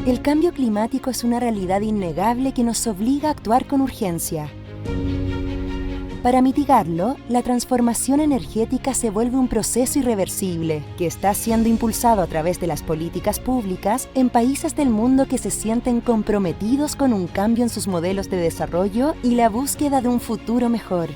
El cambio climático es una realidad innegable que nos obliga a actuar con urgencia. Para mitigarlo, la transformación energética se vuelve un proceso irreversible que está siendo impulsado a través de las políticas públicas en países del mundo que se sienten comprometidos con un cambio en sus modelos de desarrollo y la búsqueda de un futuro mejor.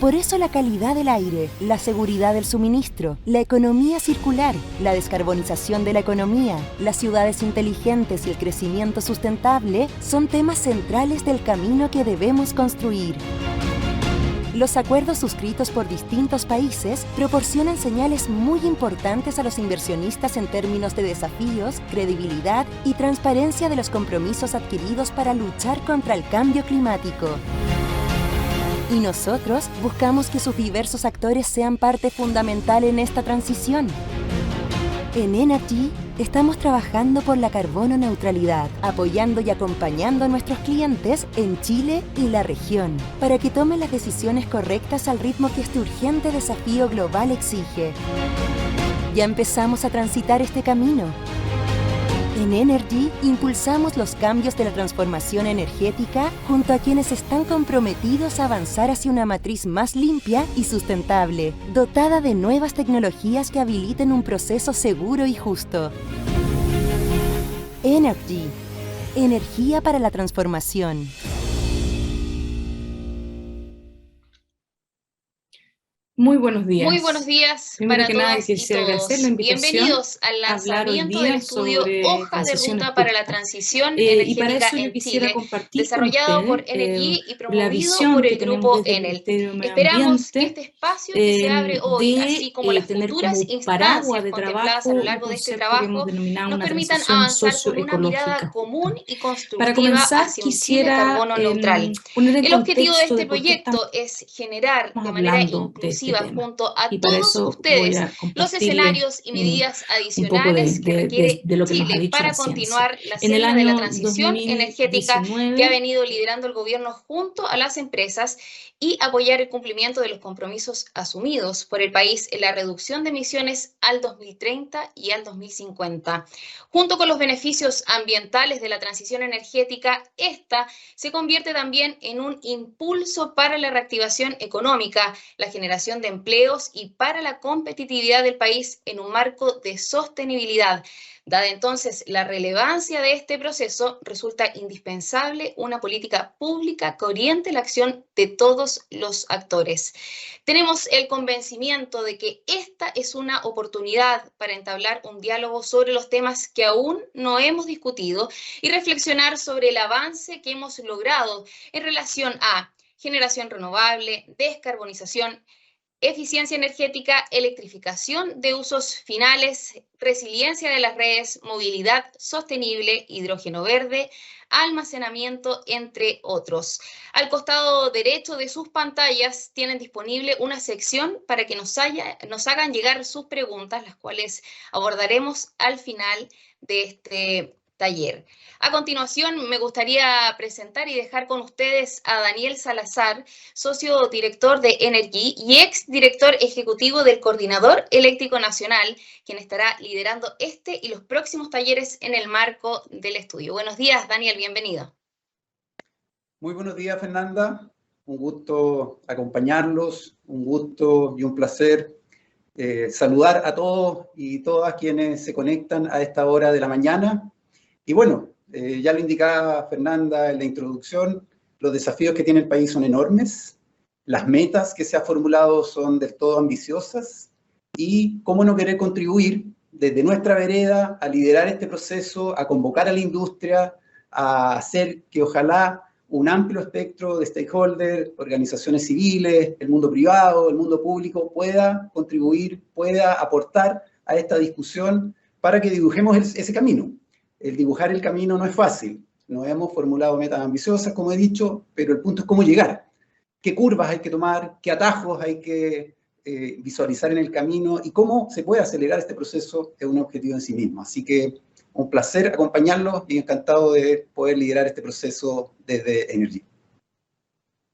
Por eso la calidad del aire, la seguridad del suministro, la economía circular, la descarbonización de la economía, las ciudades inteligentes y el crecimiento sustentable son temas centrales del camino que debemos construir. Los acuerdos suscritos por distintos países proporcionan señales muy importantes a los inversionistas en términos de desafíos, credibilidad y transparencia de los compromisos adquiridos para luchar contra el cambio climático. Y nosotros buscamos que sus diversos actores sean parte fundamental en esta transición. En Energy estamos trabajando por la carbono neutralidad, apoyando y acompañando a nuestros clientes en Chile y la región, para que tomen las decisiones correctas al ritmo que este urgente desafío global exige. Ya empezamos a transitar este camino. En Energy impulsamos los cambios de la transformación energética junto a quienes están comprometidos a avanzar hacia una matriz más limpia y sustentable, dotada de nuevas tecnologías que habiliten un proceso seguro y justo. Energy, energía para la transformación. Muy buenos días. Muy buenos días Primero para que nada, todas y quisiera todos. agradecer la invitación. Bienvenidos al lanzamiento del estudio Hoja de Ruta para la Transición Energética en Chile, desarrollado por Energy y promovido por el Grupo Enel. Esperamos que este espacio que se abre hoy, así como las futuras instancias contempladas a lo largo de este trabajo, nos permitan avanzar con una mirada común y constructiva hacia un Chile carbono neutral. El objetivo de este proyecto es generar de manera inclusiva junto a todos ustedes los escenarios y medidas adicionales que requiere Chile para continuar la senda de la transición energética que ha venido liderando el gobierno junto a las empresas y apoyar el cumplimiento de los compromisos asumidos por el país en la reducción de emisiones al 2030 y al 2050. Junto con los beneficios ambientales de la transición energética, esta se convierte también en un impulso para la reactivación económica, la generación de empleos y para la competitividad del país en un marco de sostenibilidad. Dada entonces la relevancia de este proceso, resulta indispensable una política pública que oriente la acción de todos los actores. Tenemos el convencimiento de que esta es una oportunidad para entablar un diálogo sobre los temas que aún no hemos discutido y reflexionar sobre el avance que hemos logrado en relación a generación renovable, descarbonización, eficiencia energética, electrificación de usos finales, resiliencia de las redes, movilidad sostenible, hidrógeno verde, almacenamiento, entre otros. Al costado derecho de sus pantallas tienen disponible una sección para que nos hagan llegar sus preguntas, las cuales abordaremos al final de este taller. A continuación, me gustaría presentar y dejar con ustedes a Daniel Salazar, socio director de Energy y ex director ejecutivo del Coordinador Eléctrico Nacional, quien estará liderando este y los próximos talleres en el marco del estudio. Buenos días, Daniel, bienvenido. Muy buenos días, Fernanda. Un gusto acompañarlos, un gusto y un placer saludar a todos y todas quienes se conectan a esta hora de la mañana. Y bueno, ya lo indicaba Fernanda en la introducción, los desafíos que tiene el país son enormes, las metas que se han formulado son del todo ambiciosas y cómo no querer contribuir desde nuestra vereda a liderar este proceso, a convocar a la industria, a hacer que ojalá un amplio espectro de stakeholders, organizaciones civiles, el mundo privado, el mundo público pueda contribuir, pueda aportar a esta discusión para que dibujemos ese camino. El dibujar el camino no es fácil, no hemos formulado metas ambiciosas, como he dicho, pero el punto es cómo llegar, qué curvas hay que tomar, qué atajos hay que visualizar en el camino y cómo se puede acelerar este proceso es un objetivo en sí mismo. Así que un placer acompañarlos y encantado de poder liderar este proceso desde Energy.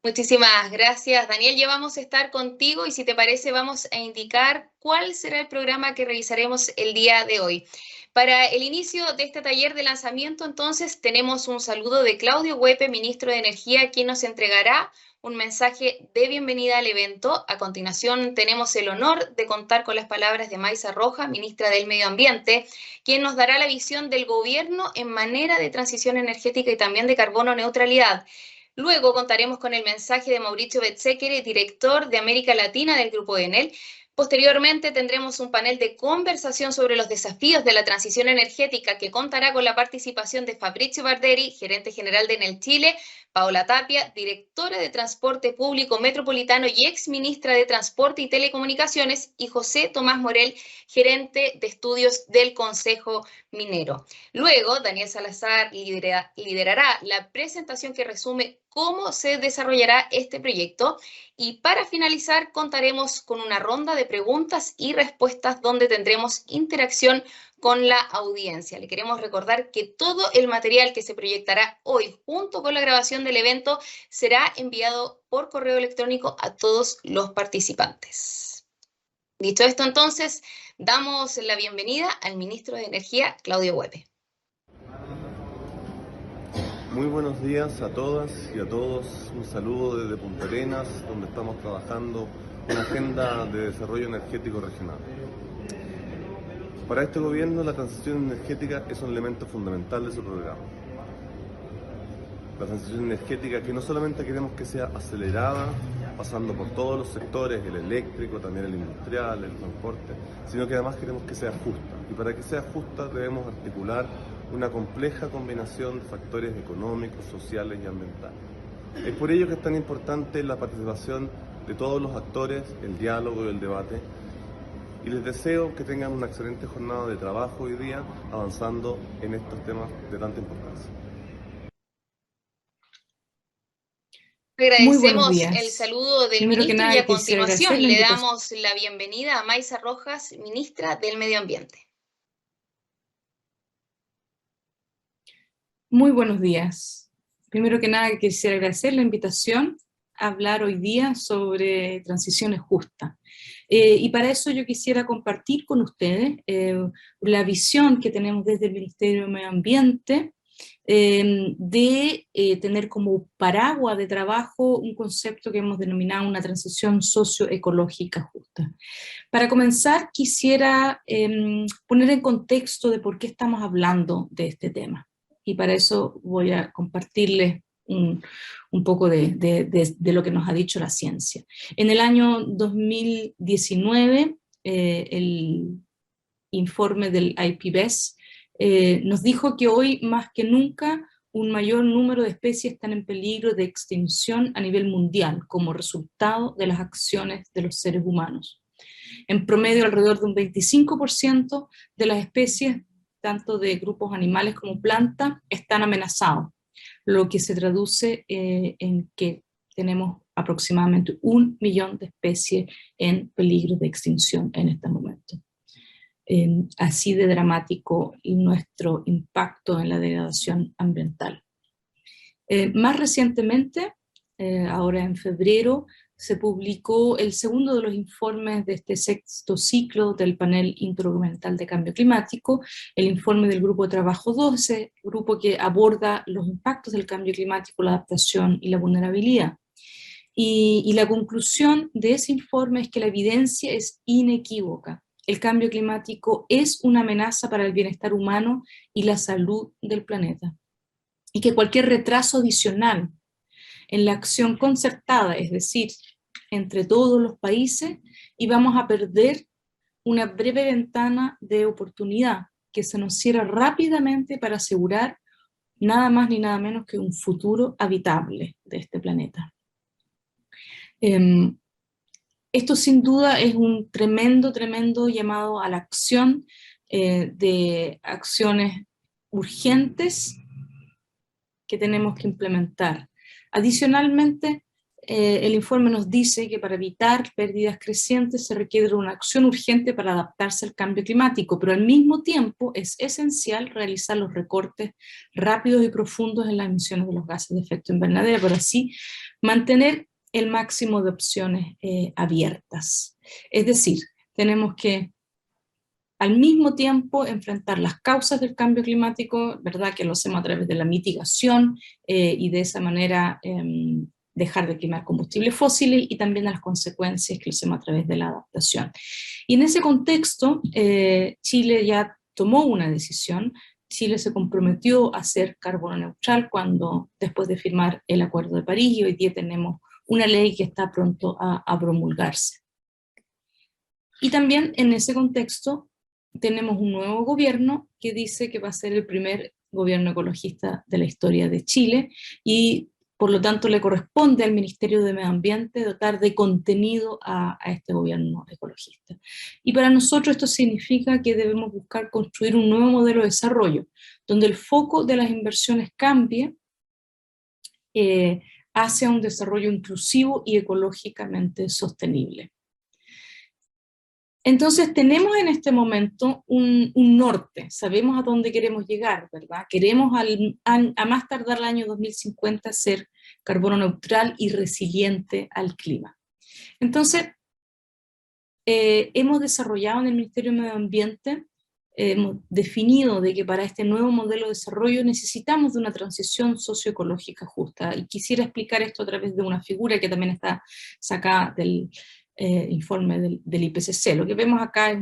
Muchísimas gracias, Daniel. Ya vamos a estar contigo y si te parece vamos a indicar cuál será el programa que revisaremos el día de hoy. Para el inicio de este taller de lanzamiento, entonces, tenemos un saludo de Claudio Huepe, ministro de Energía, quien nos entregará un mensaje de bienvenida al evento. A continuación, tenemos el honor de contar con las palabras de Maysa Rojas, ministra del Medio Ambiente, quien nos dará la visión del gobierno en manera de transición energética y también de carbono neutralidad. Luego contaremos con el mensaje de Mauricio Betzekere, director de América Latina del Grupo Enel. Posteriormente tendremos un panel de conversación sobre los desafíos de la transición energética que contará con la participación de Fabrizio Barderi, gerente general de Enel Chile, Paola Tapia, directora de Transporte Público Metropolitano y ex ministra de Transporte y Telecomunicaciones, y José Tomás Morel, gerente de estudios del Consejo Minero. Luego, Daniel Salazar liderará la presentación que resume cómo se desarrollará este proyecto y para finalizar contaremos con una ronda de preguntas y respuestas donde tendremos interacción con la audiencia. Le queremos recordar que todo el material que se proyectará hoy junto con la grabación del evento será enviado por correo electrónico a todos los participantes. Dicho esto, entonces, damos la bienvenida al ministro de Energía, Claudio Huepe. Muy buenos días a todas y a todos. Un saludo desde Punta Arenas, donde estamos trabajando una agenda de desarrollo energético regional. Para este gobierno, la transición energética es un elemento fundamental de su programa. La transición energética que no solamente queremos que sea acelerada, pasando por todos los sectores, el eléctrico, también el industrial, el transporte, sino que además queremos que sea justa. Y para que sea justa debemos articular una compleja combinación de factores económicos, sociales y ambientales. Es por ello que es tan importante la participación de todos los actores, el diálogo y el debate, y les deseo que tengan una excelente jornada de trabajo hoy día, avanzando en estos temas de tanta importancia. Agradecemos el saludo del ministro y a continuación le damos la bienvenida a Maysa Rojas, ministra del Medio Ambiente. Muy buenos días. Primero que nada quisiera agradecer la invitación a hablar hoy día sobre transiciones justas. Y para eso yo quisiera compartir con ustedes la visión que tenemos desde el Ministerio de Medio Ambiente de tener como paraguas de trabajo un concepto que hemos denominado una transición socioecológica justa. Para comenzar quisiera poner en contexto de por qué estamos hablando de este tema. Y para eso voy a compartirles un poco de lo que nos ha dicho la ciencia. En el año 2019, el informe del IPBES nos dijo que hoy más que nunca un mayor número de especies están en peligro de extinción a nivel mundial como resultado de las acciones de los seres humanos. En promedio, alrededor de un 25% de las especies, tanto de grupos animales como plantas, están amenazados, lo que se traduce en que tenemos aproximadamente 1 millón de especies en peligro de extinción en este momento. Así de dramático nuestro impacto en la degradación ambiental. Más recientemente, ahora en febrero, se publicó el segundo de los informes de este sexto ciclo del panel intergubernamental de cambio climático, el informe del grupo de trabajo 12, grupo que aborda los impactos del cambio climático, la adaptación y la vulnerabilidad. Y la conclusión de ese informe es que la evidencia es inequívoca. El cambio climático es una amenaza para el bienestar humano y la salud del planeta. Y que cualquier retraso adicional en la acción concertada, es decir, entre todos los países, y vamos a perder una breve ventana de oportunidad que se nos cierra rápidamente para asegurar nada más ni nada menos que un futuro habitable de este planeta. Esto sin duda es un tremendo llamado a la acción, de acciones urgentes que tenemos que implementar. Adicionalmente, el informe nos dice que para evitar pérdidas crecientes se requiere una acción urgente para adaptarse al cambio climático, pero al mismo tiempo es esencial realizar los recortes rápidos y profundos en las emisiones de los gases de efecto invernadero, para así mantener el máximo de opciones abiertas. Es decir, tenemos que al mismo tiempo enfrentar las causas del cambio climático, ¿verdad? Que lo hacemos a través de la mitigación y de esa manera dejar de quemar combustibles fósiles, y también a las consecuencias que lo hacemos a través de la adaptación. Y en ese contexto, Chile ya tomó una decisión. Chile se comprometió a ser carbono neutral después de firmar el Acuerdo de París, y hoy día tenemos una ley que está pronto a promulgarse. Y también en ese contexto tenemos un nuevo gobierno que dice que va a ser el primer gobierno ecologista de la historia de Chile, y por lo tanto le corresponde al Ministerio de Medio Ambiente dotar de contenido a este gobierno ecologista. Y para nosotros esto significa que debemos buscar construir un nuevo modelo de desarrollo, donde el foco de las inversiones cambie hacia un desarrollo inclusivo y ecológicamente sostenible. Entonces tenemos en este momento un norte, sabemos a dónde queremos llegar, ¿verdad? Queremos a más tardar el año 2050 ser carbono neutral y resiliente al clima. Entonces, hemos desarrollado en el Ministerio de Medio Ambiente, hemos definido de que para este nuevo modelo de desarrollo necesitamos de una transición socioecológica justa, y quisiera explicar esto a través de una figura que también está sacada del informe del IPCC. Lo que vemos acá es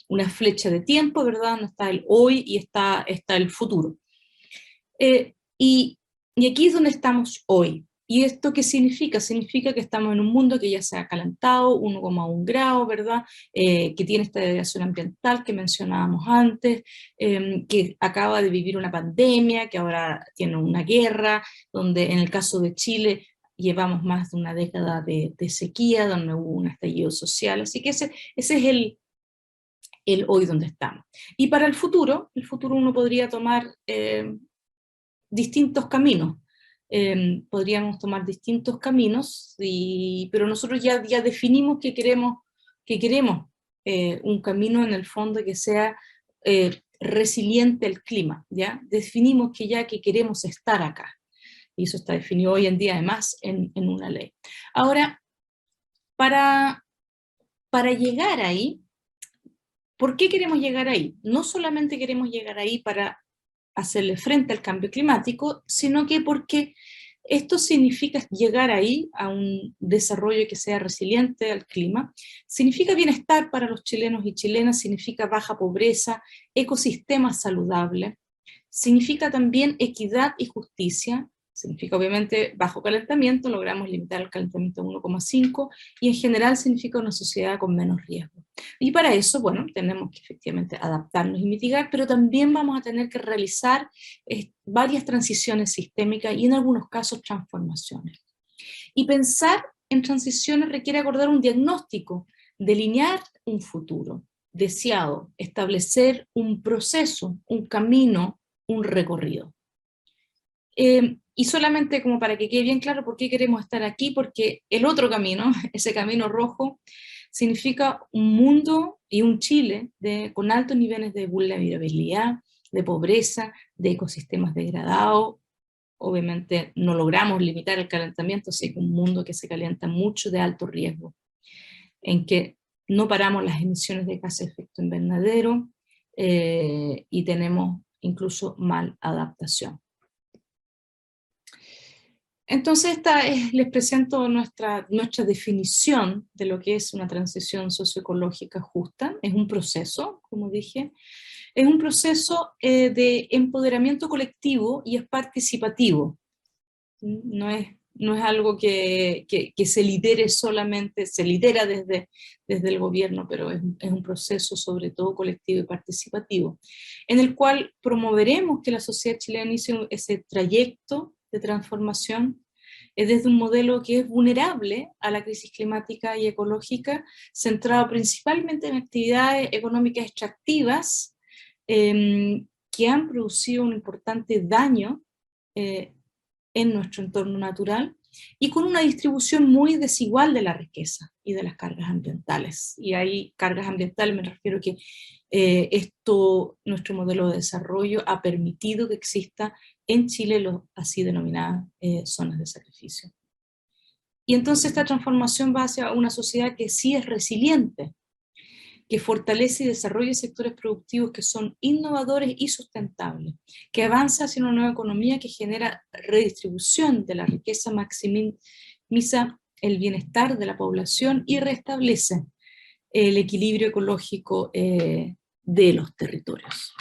una flecha de tiempo, ¿verdad? Donde está el hoy y está el futuro. Y aquí es donde estamos hoy. ¿Y esto qué significa? Significa que estamos en un mundo que ya se ha calentado 1,1 grados, ¿verdad? Que tiene esta degradación ambiental que mencionábamos antes, que acaba de vivir una pandemia, que ahora tiene una guerra, donde en el caso de Chile llevamos más de una década de sequía, donde hubo un estallido social, así que ese es el hoy donde estamos. Y para el futuro uno podría tomar distintos caminos. Podríamos tomar distintos caminos, pero nosotros ya definimos que queremos un camino en el fondo que sea resiliente al clima, ¿ya? Definimos que queremos estar acá. Y eso está definido hoy en día además en una ley. Ahora, para llegar ahí, ¿por qué queremos llegar ahí? No solamente queremos llegar ahí para hacerle frente al cambio climático, sino que porque esto significa llegar ahí a un desarrollo que sea resiliente al clima, significa bienestar para los chilenos y chilenas, significa baja pobreza, ecosistemas saludables, significa también equidad y justicia, significa obviamente bajo calentamiento, logramos limitar el calentamiento a 1,5, y en general significa una sociedad con menos riesgo. Y para eso, bueno, tenemos que efectivamente adaptarnos y mitigar, pero también vamos a tener que realizar varias transiciones sistémicas y en algunos casos transformaciones. Y pensar en transiciones requiere acordar un diagnóstico, delinear un futuro deseado, establecer un proceso, un camino, un recorrido. Y solamente como para que quede bien claro por qué queremos estar aquí, porque el otro camino, ese camino rojo, significa un mundo y un Chile con altos niveles de vulnerabilidad, de pobreza, de ecosistemas degradados. Obviamente no logramos limitar el calentamiento, así que un mundo que se calienta mucho, de alto riesgo, en que no paramos las emisiones de gases de efecto invernadero y tenemos incluso maladaptación. Entonces les presento nuestra definición de lo que es una transición socioecológica justa. Es un proceso, como dije, es un proceso de empoderamiento colectivo y es participativo. No es algo que se lidere solamente, se lidera desde el gobierno, pero es un proceso sobre todo colectivo y participativo, en el cual promoveremos que la sociedad chilena inicie ese trayecto de transformación desde un modelo que es vulnerable a la crisis climática y ecológica, centrado principalmente en actividades económicas extractivas que han producido un importante daño en nuestro entorno natural y con una distribución muy desigual de la riqueza y de las cargas ambientales. Y ahí cargas ambientales me refiero que nuestro modelo de desarrollo ha permitido que exista en Chile las así denominadas zonas de sacrificio. Y entonces esta transformación va hacia una sociedad que sí es resiliente, que fortalece y desarrolla sectores productivos que son innovadores y sustentables, que avanza hacia una nueva economía que genera redistribución de la riqueza, maximiza el bienestar de la población y restablece el equilibrio ecológico de los territorios.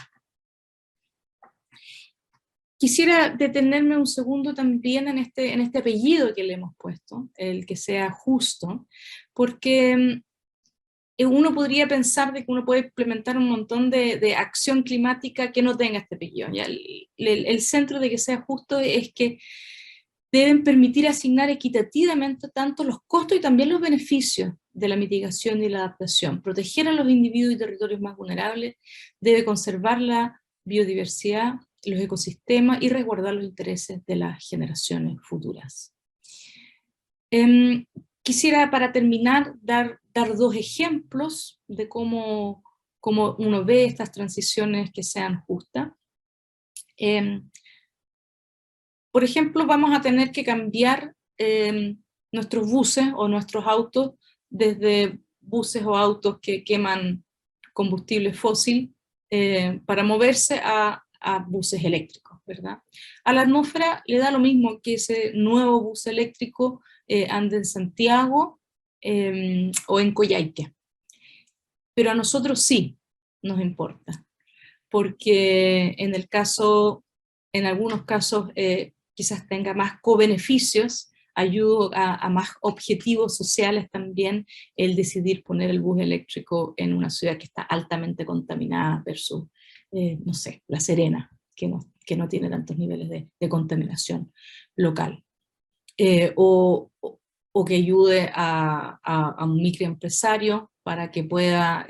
Quisiera detenerme un segundo también en este apellido que le hemos puesto, el que sea justo, porque uno podría pensar de que uno puede implementar un montón de acción climática que no tenga este apellido. ¿Ya? El centro de que sea justo es que deben permitir asignar equitativamente tanto los costos y también los beneficios de la mitigación y la adaptación. Proteger a los individuos y territorios más vulnerables, debe conservar la biodiversidad, los ecosistemas y resguardar los intereses de las generaciones futuras. Quisiera, para terminar, dar dos ejemplos de cómo uno ve estas transiciones que sean justas. Por ejemplo, vamos a tener que cambiar nuestros buses o nuestros autos, desde buses o autos que queman combustible fósil, para moverse a buses eléctricos, ¿verdad? A la atmósfera le da lo mismo que ese nuevo bus eléctrico ande en Santiago o en Coyhaique. Pero a nosotros sí nos importa, porque en algunos casos quizás tenga más co-beneficios, ayuda a más objetivos sociales también el decidir poner el bus eléctrico en una ciudad que está altamente contaminada versus, no sé, La Serena, que no tiene tantos niveles de contaminación local. O que ayude a un microempresario para que pueda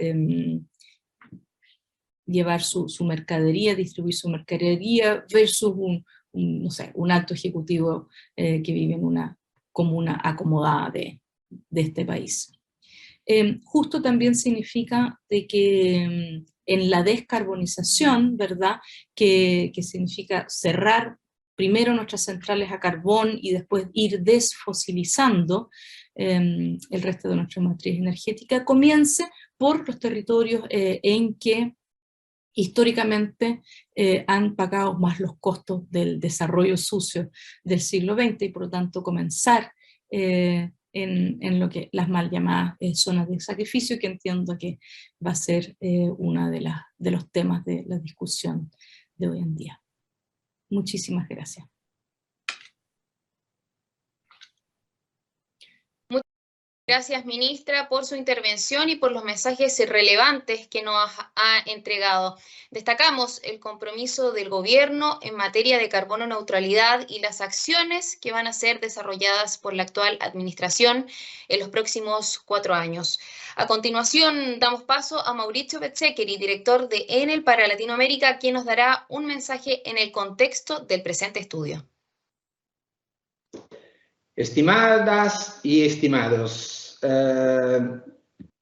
llevar su mercadería, distribuir su mercadería, versus no sé, un alto ejecutivo que vive en una comuna acomodada de este país. Justo también significa de que en la descarbonización, ¿verdad?, que significa cerrar primero nuestras centrales a carbón y después ir desfosilizando el resto de nuestra matriz energética, comience por los territorios en que históricamente han pagado más los costos del desarrollo sucio del siglo XX y por lo tanto comenzar en lo que las mal llamadas zonas de sacrificio, que entiendo que va a ser uno de los temas de la discusión de hoy en día. Muchísimas gracias. Gracias, ministra, por su intervención y por los mensajes relevantes que nos ha entregado. Destacamos el compromiso del gobierno en materia de carbono neutralidad y las acciones que van a ser desarrolladas por la actual administración en los próximos 4 años. A continuación, damos paso a Mauricio Bezzeccheri, director de Enel para Latinoamérica, quien nos dará un mensaje en el contexto del presente estudio. Estimadas y estimados,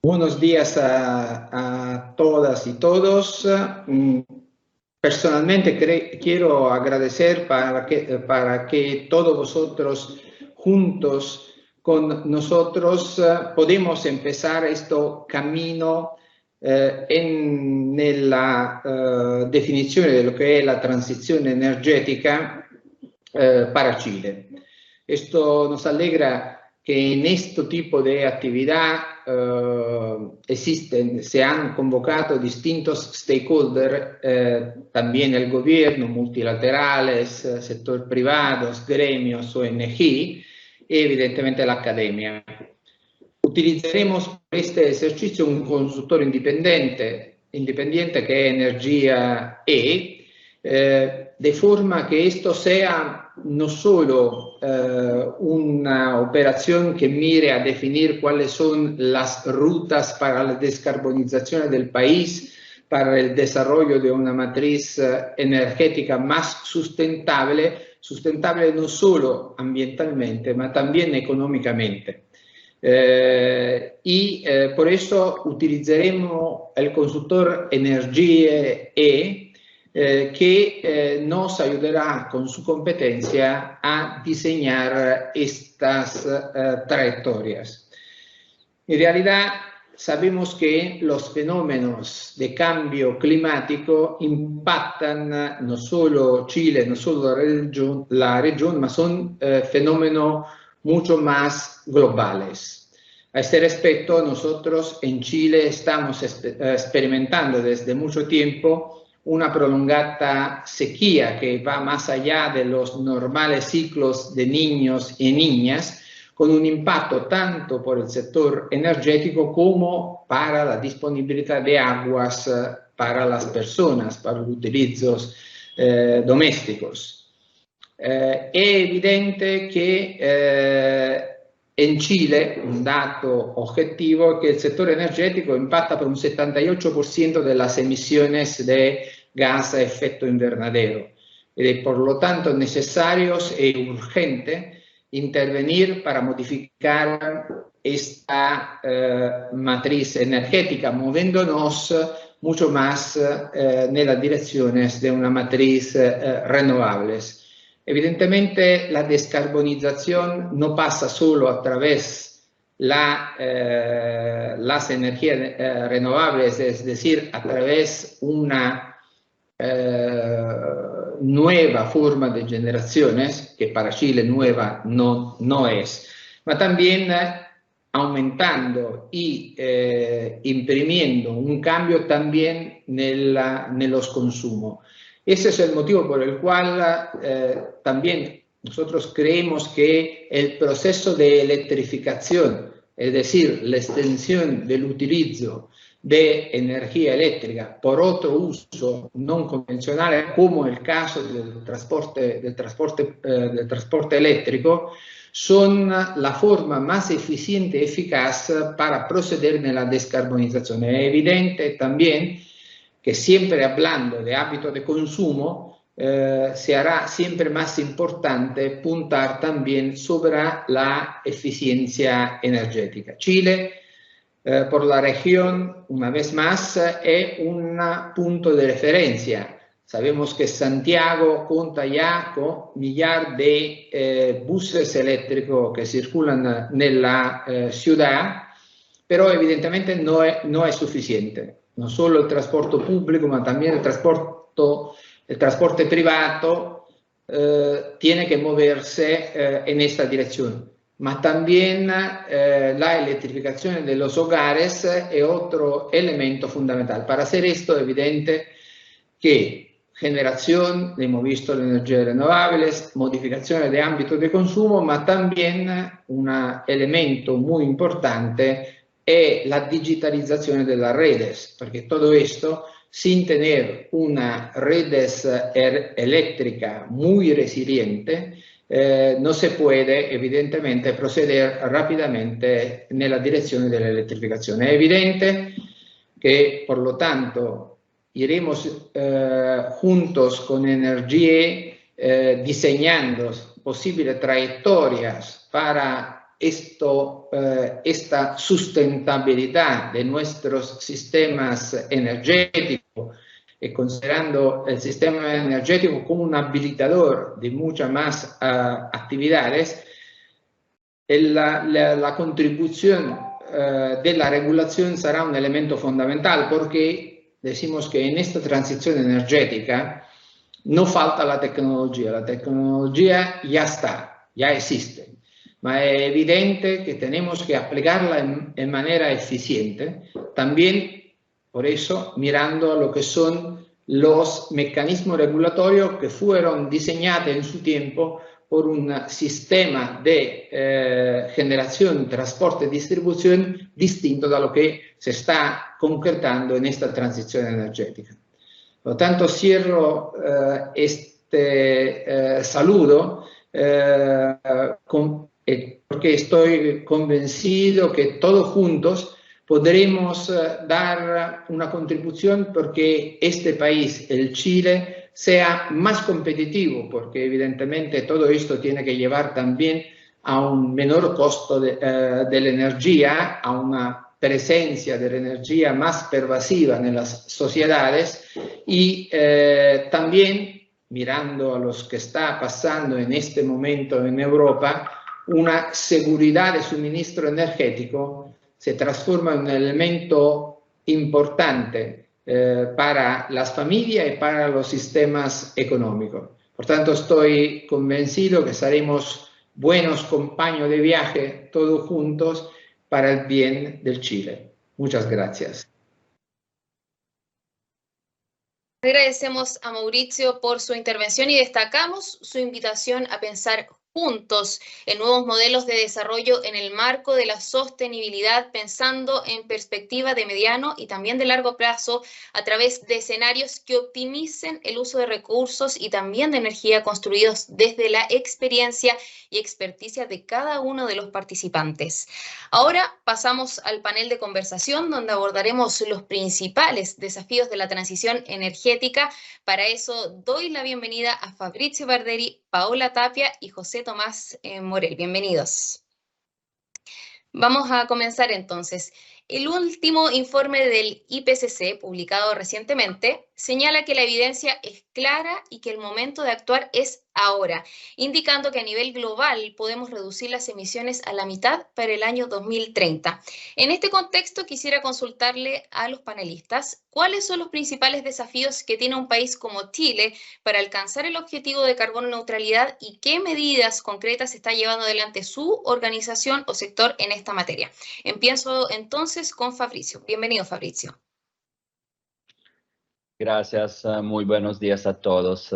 buenos días a todas y todos. Personalmente quiero agradecer para que todos vosotros juntos con nosotros podemos empezar este camino en la definición de lo que es la transición energética para Chile. Esto nos alegra que en este tipo de actividad se han convocado distintos stakeholders, también el gobierno, multilaterales, sector privado, gremios, ONG y evidentemente la academia. Utilizaremos para este ejercicio un consultor independiente que es Energía E, de forma que esto sea no solo una operación que mire a definir cuáles son las rutas para la descarbonización del país, para el desarrollo de una matriz energética más sustentable, sustentable no solo ambientalmente, ma también económicamente. Por eso utilizaremos el consultor Energie E, que nos ayudará con su competencia a diseñar estas trayectorias. En realidad, sabemos que los fenómenos de cambio climático impactan no solo Chile, no solo la región, mas son fenómenos mucho más globales. A este respecto, nosotros en Chile estamos experimentando desde mucho tiempo una prolongada sequía que va más allá de los normales ciclos de niños y niñas, con un impacto tanto por el sector energético como para la disponibilidad de aguas para las personas, para los utilizos domésticos. È evidente che in Cile un dato objetivo è che el sector energético impacta por un 78% de las emisiones de gas a efecto invernadero. Es por lo tanto necesario y urgente intervenir para modificar esta matriz energética, moviéndonos mucho más en las direcciones de una matriz renovables. Evidentemente la descarbonización no pasa solo a través de las energías renovables, es decir, a través de una nueva forma de generaciones, que para Chile nueva no es, pero también aumentando y imprimiendo un cambio también en los consumos. Ese es el motivo por el cual también nosotros creemos que el proceso de electrificación, es decir, la extensión del utilizo de energía eléctrica por otro uso no convencional, como el caso del transporte eléctrico, son la forma más eficiente y eficaz para proceder en la descarbonización. Es evidente también que siempre hablando de hábito de consumo, se hará siempre más importante puntar también sobre la eficiencia energética. Chile, por la región, una vez más, es un punto de referencia. Sabemos que Santiago cuenta ya con millares de buses eléctricos que circulan en la ciudad, pero evidentemente no es suficiente. No solo el transporte público, ma también el transporte privado tiene que moverse en esta dirección. Ma también la electrificación de los hogares es otro elemento fundamental. Para hacer esto es evidente que generación, hemos visto las energías renovables, modificaciones de ámbito de consumo, ma también un elemento muy importante es la digitalización de las redes, porque todo esto, sin tener una redes eléctrica muy resiliente, no se puede evidentemente proceder rápidamente en la dirección de la electrificación. Es evidente que, por lo tanto, iremos juntos con Energie diseñando posibles trayectorias para esta sustentabilidad de nuestros sistemas energéticos y considerando el sistema energético como un habilitador de muchas más actividades, la contribución de la regulación será un elemento fundamental porque decimos que en esta transición energética no falta la tecnología ya está, ya existe. Ma es evidente que tenemos que aplicarla en manera eficiente, también por eso mirando a lo que son los mecanismos regulatorios que fueron diseñados en su tiempo por un sistema de generación, transporte y distribución distinto de lo que se está concretando en esta transición energética. Por lo tanto, cierro este saludo porque estoy convencido que todos juntos podremos dar una contribución porque este país, el Chile, sea más competitivo, porque evidentemente todo esto tiene que llevar también a un menor costo de la energía, a una presencia de la energía más pervasiva en las sociedades y también, mirando a los que está pasando en este momento en Europa, una seguridad de suministro energético se transforma en un elemento importante para las familias y para los sistemas económicos. Por tanto, estoy convencido que seremos buenos compañeros de viaje todos juntos para el bien del Chile. Muchas gracias. Agradecemos a Mauricio por su intervención y destacamos su invitación a pensar juntos en nuevos modelos de desarrollo en el marco de la sostenibilidad, pensando en perspectiva de mediano y también de largo plazo a través de escenarios que optimicen el uso de recursos y también de energía construidos desde la experiencia y experticia de cada uno de los participantes. Ahora pasamos al panel de conversación donde abordaremos los principales desafíos de la transición energética. Para eso doy la bienvenida a Fabrizio Barderi, Paola Tapia y José Tomás Morel. Bienvenidos. Vamos a comenzar entonces. El último informe del IPCC, publicado recientemente, señala que la evidencia es clara y que el momento de actuar es ahora, indicando que a nivel global podemos reducir las emisiones a la mitad para el año 2030. En este contexto, quisiera consultarle a los panelistas cuáles son los principales desafíos que tiene un país como Chile para alcanzar el objetivo de carbono neutralidad y qué medidas concretas está llevando adelante su organización o sector en esta materia. Empiezo entonces con Fabrizio. Bienvenido, Fabrizio. Gracias, muy buenos días a todos.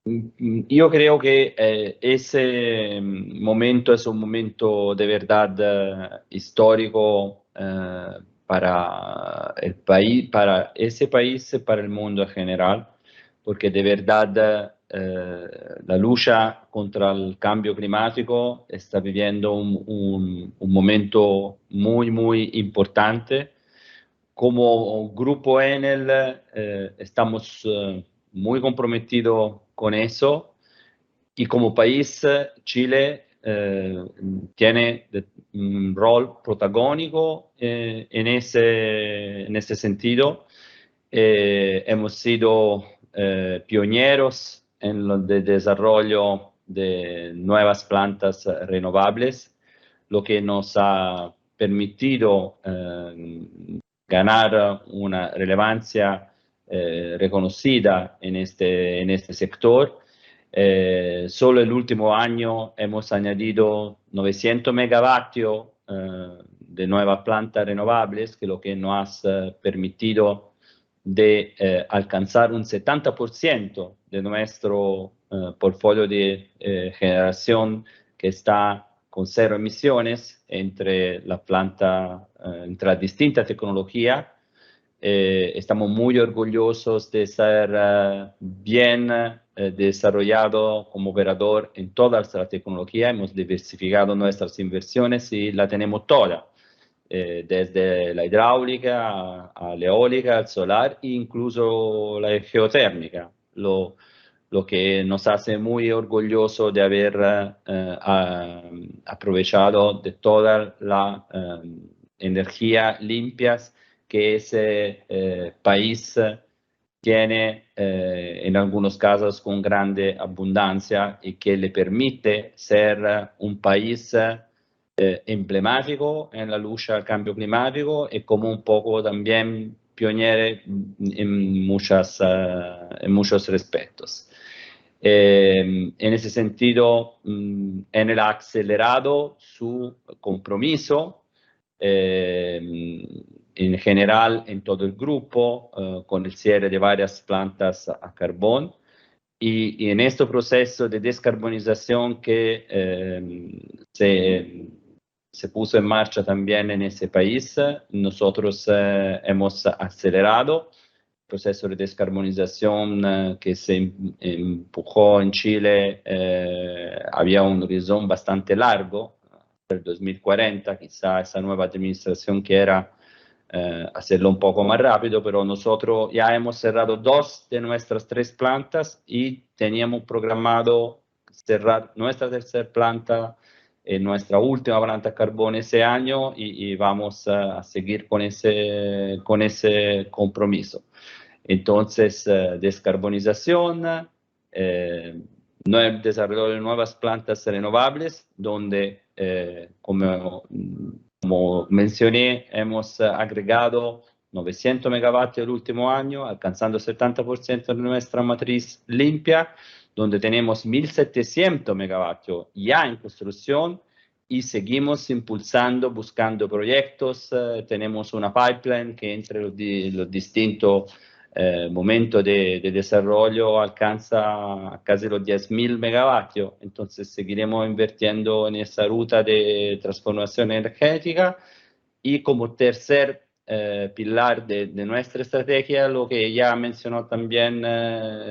Yo creo que ese momento es un momento de verdad histórico para el país, para ese país, para el mundo en general, porque de verdad la lucha contra el cambio climático está viviendo un momento muy importante. Como Grupo Enel estamos muy comprometidos con eso y como país Chile tiene un rol protagónico en ese sentido. Hemos sido pioneros en el desarrollo de nuevas plantas renovables, lo que nos ha permitido ganar una relevancia reconocida en este sector. Solo el último año hemos añadido 900 megavatios de nuevas plantas renovables, que lo que nos ha permitido de alcanzar un 70% de nuestro portfolio de generación que está con cero emisiones entre la planta, entre las distintas tecnologías. Estamos muy orgullosos de ser bien desarrollado como operador en todas las tecnologías. Hemos diversificado nuestras inversiones y la tenemos toda, desde la hidráulica a la eólica, al solar e incluso la geotérmica. Lo que nos hace muy orgulloso de haber aprovechado de toda la energía limpias que ese país tiene en algunos casos con grande abundancia y que le permite ser un país emblemático en la lucha al cambio climático y como un poco también pionero en muchos respectos. En ese sentido, Enel ha acelerado su compromiso en general en todo el grupo con el cierre de varias plantas a carbón y en este proceso de descarbonización que se puso en marcha también en ese país, nosotros hemos acelerado proceso de descarbonización que se empujó en Chile. Había un horizonte bastante largo, hasta el 2040, quizá esa nueva administración quiera hacerlo un poco más rápido, pero nosotros ya hemos cerrado 2 de nuestras 3 plantas y teníamos programado cerrar nuestra tercera planta, nuestra última planta de carbón ese año y vamos a seguir con ese compromiso. Entonces, descarbonización, desarrollo de nuevas plantas renovables, donde, como mencioné, hemos agregado 900 megavatios el último año, alcanzando 70% de nuestra matriz limpia, donde tenemos 1.700 megavatios ya en construcción y seguimos impulsando, buscando proyectos. Tenemos una pipeline que entre los distintos momentos de desarrollo alcanza casi los 10.000 megavatios. Entonces seguiremos invirtiendo en esa ruta de transformación energética. Y como tercer pilar de nuestra estrategia, lo que ya mencionó también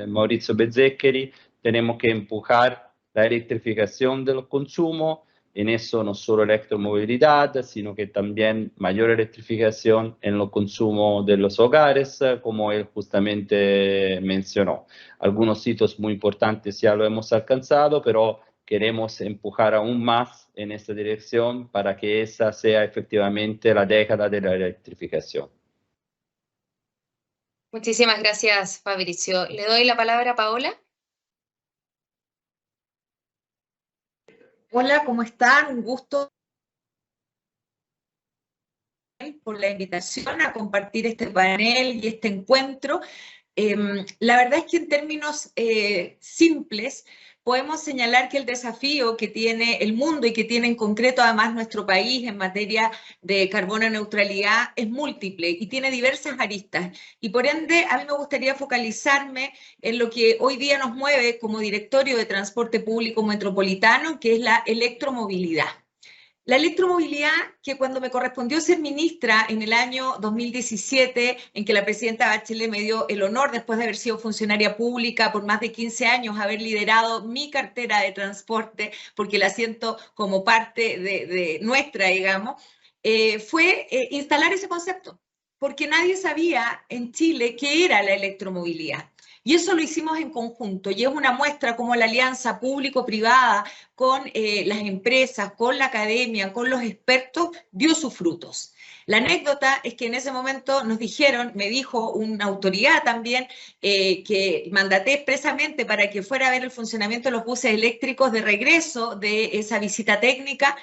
Maurizio Bezzeccheri, tenemos que empujar la electrificación del consumo. En eso no solo electromovilidad, sino que también mayor electrificación en el consumo de los hogares, como él justamente mencionó. Algunos hitos muy importantes ya lo hemos alcanzado, pero queremos empujar aún más en esta dirección para que esa sea efectivamente la década de la electrificación. Muchísimas gracias, Fabrizio. Le doy la palabra a Paola. Hola, ¿cómo están? Un gusto por la invitación a compartir este panel y este encuentro. La verdad es que en términos simples podemos señalar que el desafío que tiene el mundo y que tiene en concreto además nuestro país en materia de carbono neutralidad es múltiple y tiene diversas aristas. Y por ende, a mí me gustaría focalizarme en lo que hoy día nos mueve como Directorio de Transporte Público Metropolitano, que es la electromovilidad. La electromovilidad, que cuando me correspondió ser ministra en el año 2017, en que la presidenta Bachelet me dio el honor, después de haber sido funcionaria pública por más de 15 años, haber liderado mi cartera de transporte, porque la siento como parte de nuestra, digamos, fue instalar ese concepto, porque nadie sabía en Chile qué era la electromovilidad. Y eso lo hicimos en conjunto, y es una muestra como la alianza público-privada con las empresas, con la academia, con los expertos, dio sus frutos. La anécdota es que en ese momento nos dijeron, me dijo una autoridad también, que mandaté expresamente para que fuera a ver el funcionamiento de los buses eléctricos de regreso de esa visita técnica,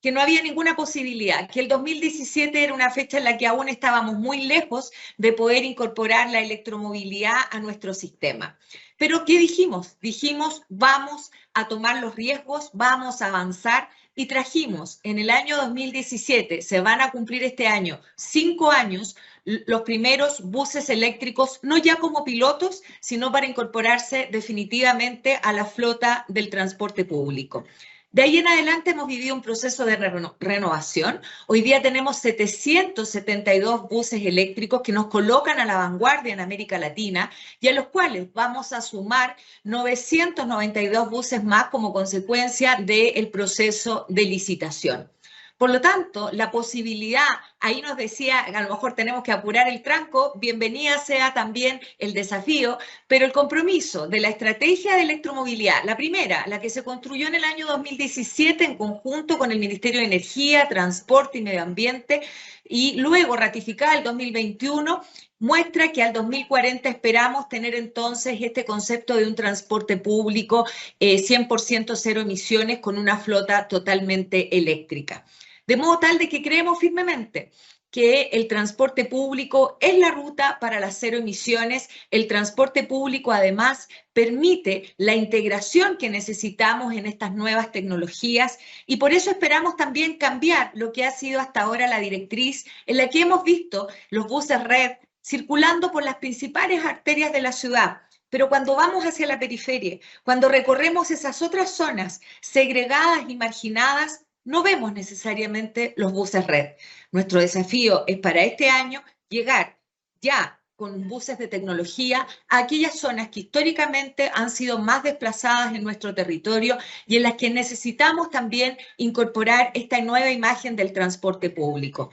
que no había ninguna posibilidad, que el 2017 era una fecha en la que aún estábamos muy lejos de poder incorporar la electromovilidad a nuestro sistema. Pero ¿qué dijimos? Dijimos, vamos a tomar los riesgos, vamos a avanzar, y trajimos en el año 2017, se van a cumplir este año 5 años, los primeros buses eléctricos, no ya como pilotos, sino para incorporarse definitivamente a la flota del transporte público. De ahí en adelante hemos vivido un proceso de renovación. Hoy día tenemos 772 buses eléctricos que nos colocan a la vanguardia en América Latina y a los cuales vamos a sumar 992 buses más como consecuencia del proceso de licitación. Por lo tanto, la posibilidad, ahí nos decía, a lo mejor tenemos que apurar el tranco, bienvenida sea también el desafío, pero el compromiso de la estrategia de electromovilidad, la primera, la que se construyó en el año 2017 en conjunto con el Ministerio de Energía, Transporte y Medio Ambiente, y luego ratificada el 2021, muestra que al 2040 esperamos tener entonces este concepto de un transporte público 100% cero emisiones con una flota totalmente eléctrica. De modo tal de que creemos firmemente que el transporte público es la ruta para las cero emisiones. El transporte público además permite la integración que necesitamos en estas nuevas tecnologías y por eso esperamos también cambiar lo que ha sido hasta ahora la directriz en la que hemos visto los buses red circulando por las principales arterias de la ciudad. Pero cuando vamos hacia la periferia, cuando recorremos esas otras zonas segregadas y marginadas, no vemos necesariamente los buses red. Nuestro desafío es para este año llegar ya con buses de tecnología a aquellas zonas que históricamente han sido más desplazadas en nuestro territorio y en las que necesitamos también incorporar esta nueva imagen del transporte público.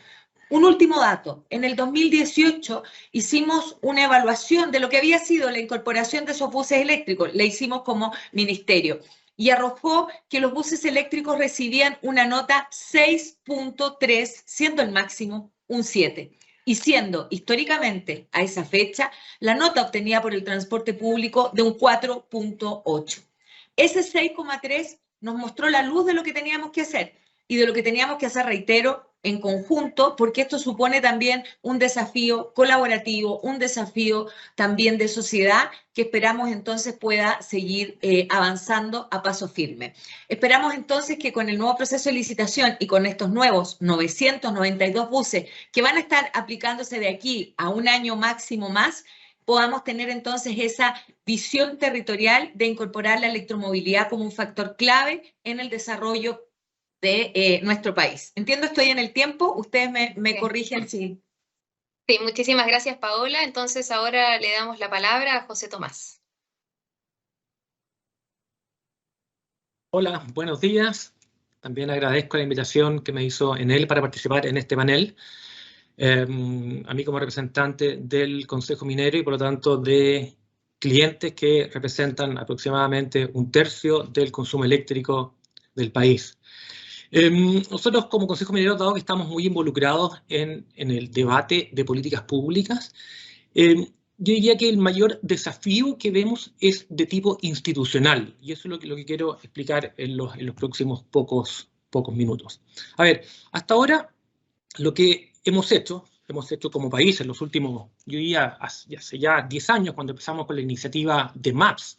Un último dato, en el 2018 hicimos una evaluación de lo que había sido la incorporación de esos buses eléctricos, la hicimos como ministerio, y arrojó que los buses eléctricos recibían una nota 6.3, siendo el máximo un 7, y siendo históricamente a esa fecha la nota obtenida por el transporte público de un 4.8. Ese 6.3 nos mostró la luz de lo que teníamos que hacer, y de lo que teníamos que hacer, reitero, en conjunto, porque esto supone también un desafío colaborativo, un desafío también de sociedad que esperamos entonces pueda seguir avanzando a paso firme. Esperamos entonces que con el nuevo proceso de licitación y con estos nuevos 992 buses que van a estar aplicándose de aquí a un año máximo más, podamos tener entonces esa visión territorial de incorporar la electromovilidad como un factor clave en el desarrollo de nuestro país. Entiendo, estoy en el tiempo, ustedes me corrigen si... Sí, muchísimas gracias, Paola. Entonces ahora le damos la palabra a José Tomás. Hola, buenos días. También agradezco la invitación que me hizo Enel para participar en este panel. A mí como representante del Consejo Minero y por lo tanto de clientes que representan aproximadamente un tercio del consumo eléctrico del país. Nosotros como Consejo Minero, dado que estamos muy involucrados en el debate de políticas públicas, yo diría que el mayor desafío que vemos es de tipo institucional, y eso es lo que quiero explicar en los próximos pocos minutos. A ver, hasta ahora lo que hemos hecho como país en los últimos, yo diría, hace ya 10 años, cuando empezamos con la iniciativa de MAPS,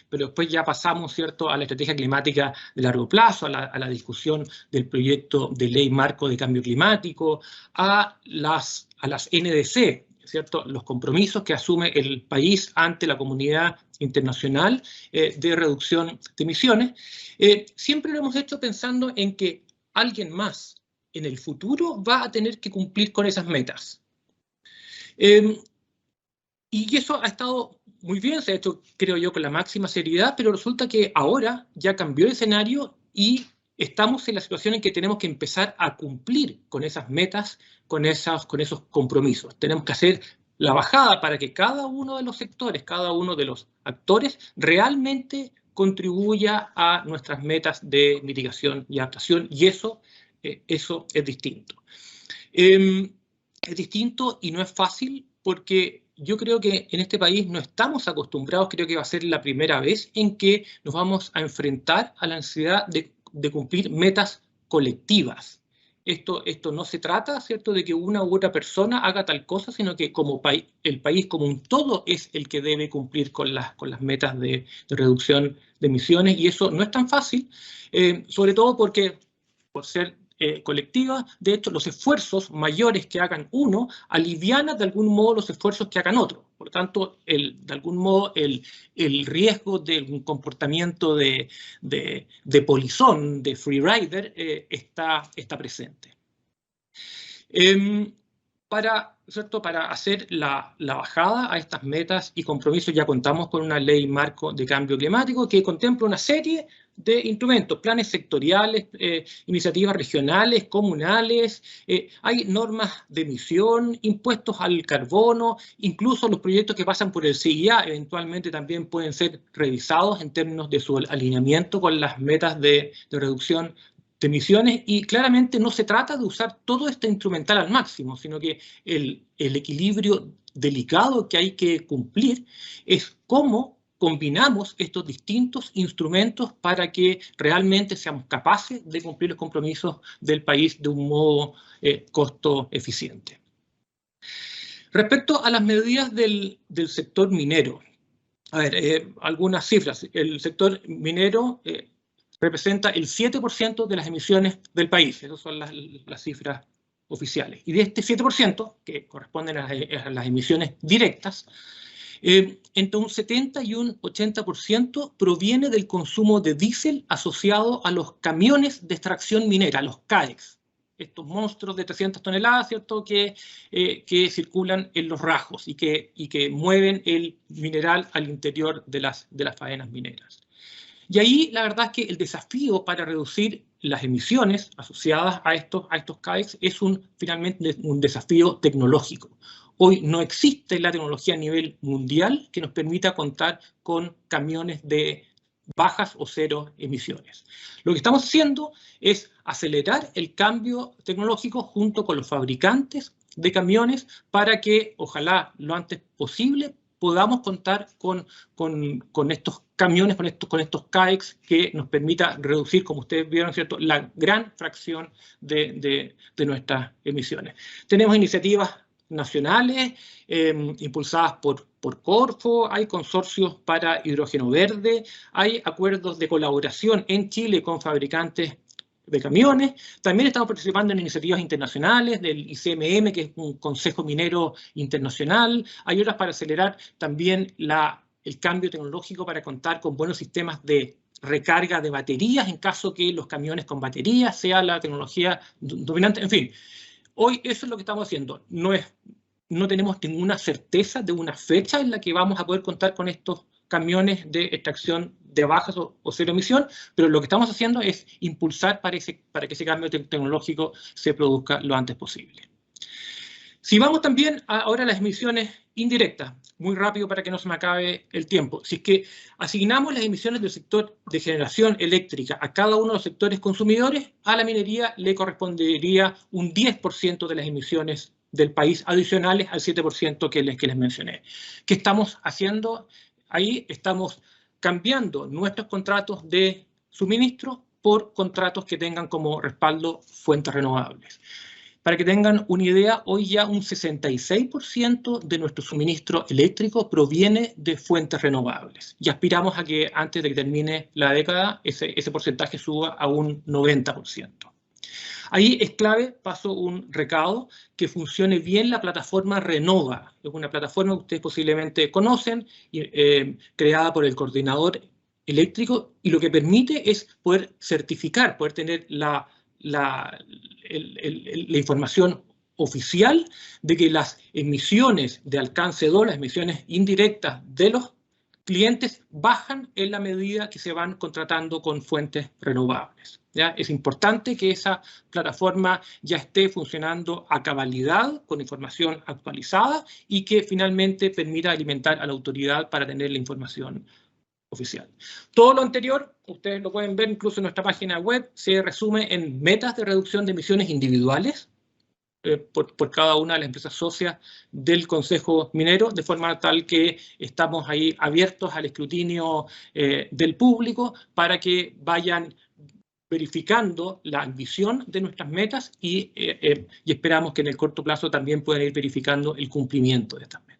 pero después ya pasamos, ¿cierto?, a la estrategia climática de largo plazo, a la discusión del proyecto de ley marco de cambio climático, a las NDC, ¿cierto?, los compromisos que asume el país ante la comunidad internacional de reducción de emisiones. Siempre lo hemos hecho pensando en que alguien más en el futuro va a tener que cumplir con esas metas. Y eso ha estado muy bien, se ha hecho, creo yo, con la máxima seriedad, pero resulta que ahora ya cambió el escenario y estamos en la situación en que tenemos que empezar a cumplir con esas metas, con esos compromisos. Tenemos que hacer la bajada para que cada uno de los sectores, cada uno de los actores realmente contribuya a nuestras metas de mitigación y adaptación, y eso es distinto. Es distinto y no es fácil porque yo creo que en este país no estamos acostumbrados, creo que va a ser la primera vez en que nos vamos a enfrentar a la necesidad de cumplir metas colectivas. Esto no se trata, ¿cierto?, de que una u otra persona haga tal cosa, sino que como el país como un todo es el que debe cumplir con las metas de reducción de emisiones, y eso no es tan fácil, sobre todo porque, por ser colectiva, de hecho, los esfuerzos mayores que hagan uno alivianan de algún modo los esfuerzos que hagan otro. Por lo tanto, de algún modo, el riesgo de un comportamiento de polizón, de freerider, está presente. Para hacer la bajada a estas metas y compromisos ya contamos con una ley marco de cambio climático que contempla una serie de instrumentos, planes sectoriales, iniciativas regionales, comunales, hay normas de emisión, impuestos al carbono, incluso los proyectos que pasan por el CIA eventualmente también pueden ser revisados en términos de su alineamiento con las metas de reducción de emisiones, y claramente no se trata de usar todo este instrumental al máximo, sino que el equilibrio delicado que hay que cumplir es cómo combinamos estos distintos instrumentos para que realmente seamos capaces de cumplir los compromisos del país de un modo costo eficiente. Respecto a las medidas del sector minero, a ver, algunas cifras. El sector minero representa el 7% de las emisiones del país. Esas son las cifras oficiales. Y de este 7%, que corresponden a las emisiones directas, entre un 70 y un 80% proviene del consumo de diésel asociado a los camiones de extracción minera, los CAEX. Estos monstruos de 300 toneladas, ¿cierto?, que circulan en los rajos y que mueven el mineral al interior de las faenas mineras. Y ahí la verdad es que el desafío para reducir las emisiones asociadas a estos CAEX es finalmente un desafío tecnológico. Hoy no existe la tecnología a nivel mundial que nos permita contar con camiones de bajas o cero emisiones. Lo que estamos haciendo es acelerar el cambio tecnológico junto con los fabricantes de camiones para que, ojalá lo antes posible, podamos contar con estos camiones, con estos CAEX que nos permita reducir, como ustedes vieron, ¿cierto?, la gran fracción de nuestras emisiones. Tenemos iniciativas nacionales impulsadas por Corfo, hay consorcios para hidrógeno verde, hay acuerdos de colaboración en Chile con fabricantes de camiones. También estamos participando en iniciativas internacionales del ICMM, que es un Consejo Minero Internacional. Hay otras para acelerar también el cambio tecnológico para contar con buenos sistemas de recarga de baterías en caso que los camiones con baterías sea la tecnología dominante. En fin, hoy eso es lo que estamos haciendo. No tenemos ninguna certeza de una fecha en la que vamos a poder contar con estos camiones de extracción de bajas o cero emisión, pero lo que estamos haciendo es impulsar para que ese cambio tecnológico se produzca lo antes posible. Si vamos también ahora a las emisiones indirectas, muy rápido para que no se me acabe el tiempo. Si es que asignamos las emisiones del sector de generación eléctrica a cada uno de los sectores consumidores, a la minería le correspondería un 10% de las emisiones del país adicionales al 7% que les mencioné. ¿Qué estamos haciendo? Ahí estamos cambiando nuestros contratos de suministro por contratos que tengan como respaldo fuentes renovables. Para que tengan una idea, hoy ya un 66% de nuestro suministro eléctrico proviene de fuentes renovables. Y aspiramos a que antes de que termine la década ese porcentaje suba a un 90%. Ahí es clave, paso un recado, que funcione bien la plataforma Renova. Es una plataforma que ustedes posiblemente conocen, creada por el coordinador eléctrico, y lo que permite es poder certificar, poder tener la información oficial de que las emisiones de alcance 2, las emisiones indirectas de los clientes, bajan en la medida que se van contratando con fuentes renovables. ¿Ya? Es importante que esa plataforma ya esté funcionando a cabalidad, con información actualizada, y que finalmente permita alimentar a la autoridad para tener la información oficial. Todo lo anterior, ustedes lo pueden ver incluso en nuestra página web, se resume en metas de reducción de emisiones individuales por cada una de las empresas socias del Consejo Minero, de forma tal que estamos ahí abiertos al escrutinio del público para que vayan verificando la ambición de nuestras metas y esperamos que en el corto plazo también puedan ir verificando el cumplimiento de estas metas.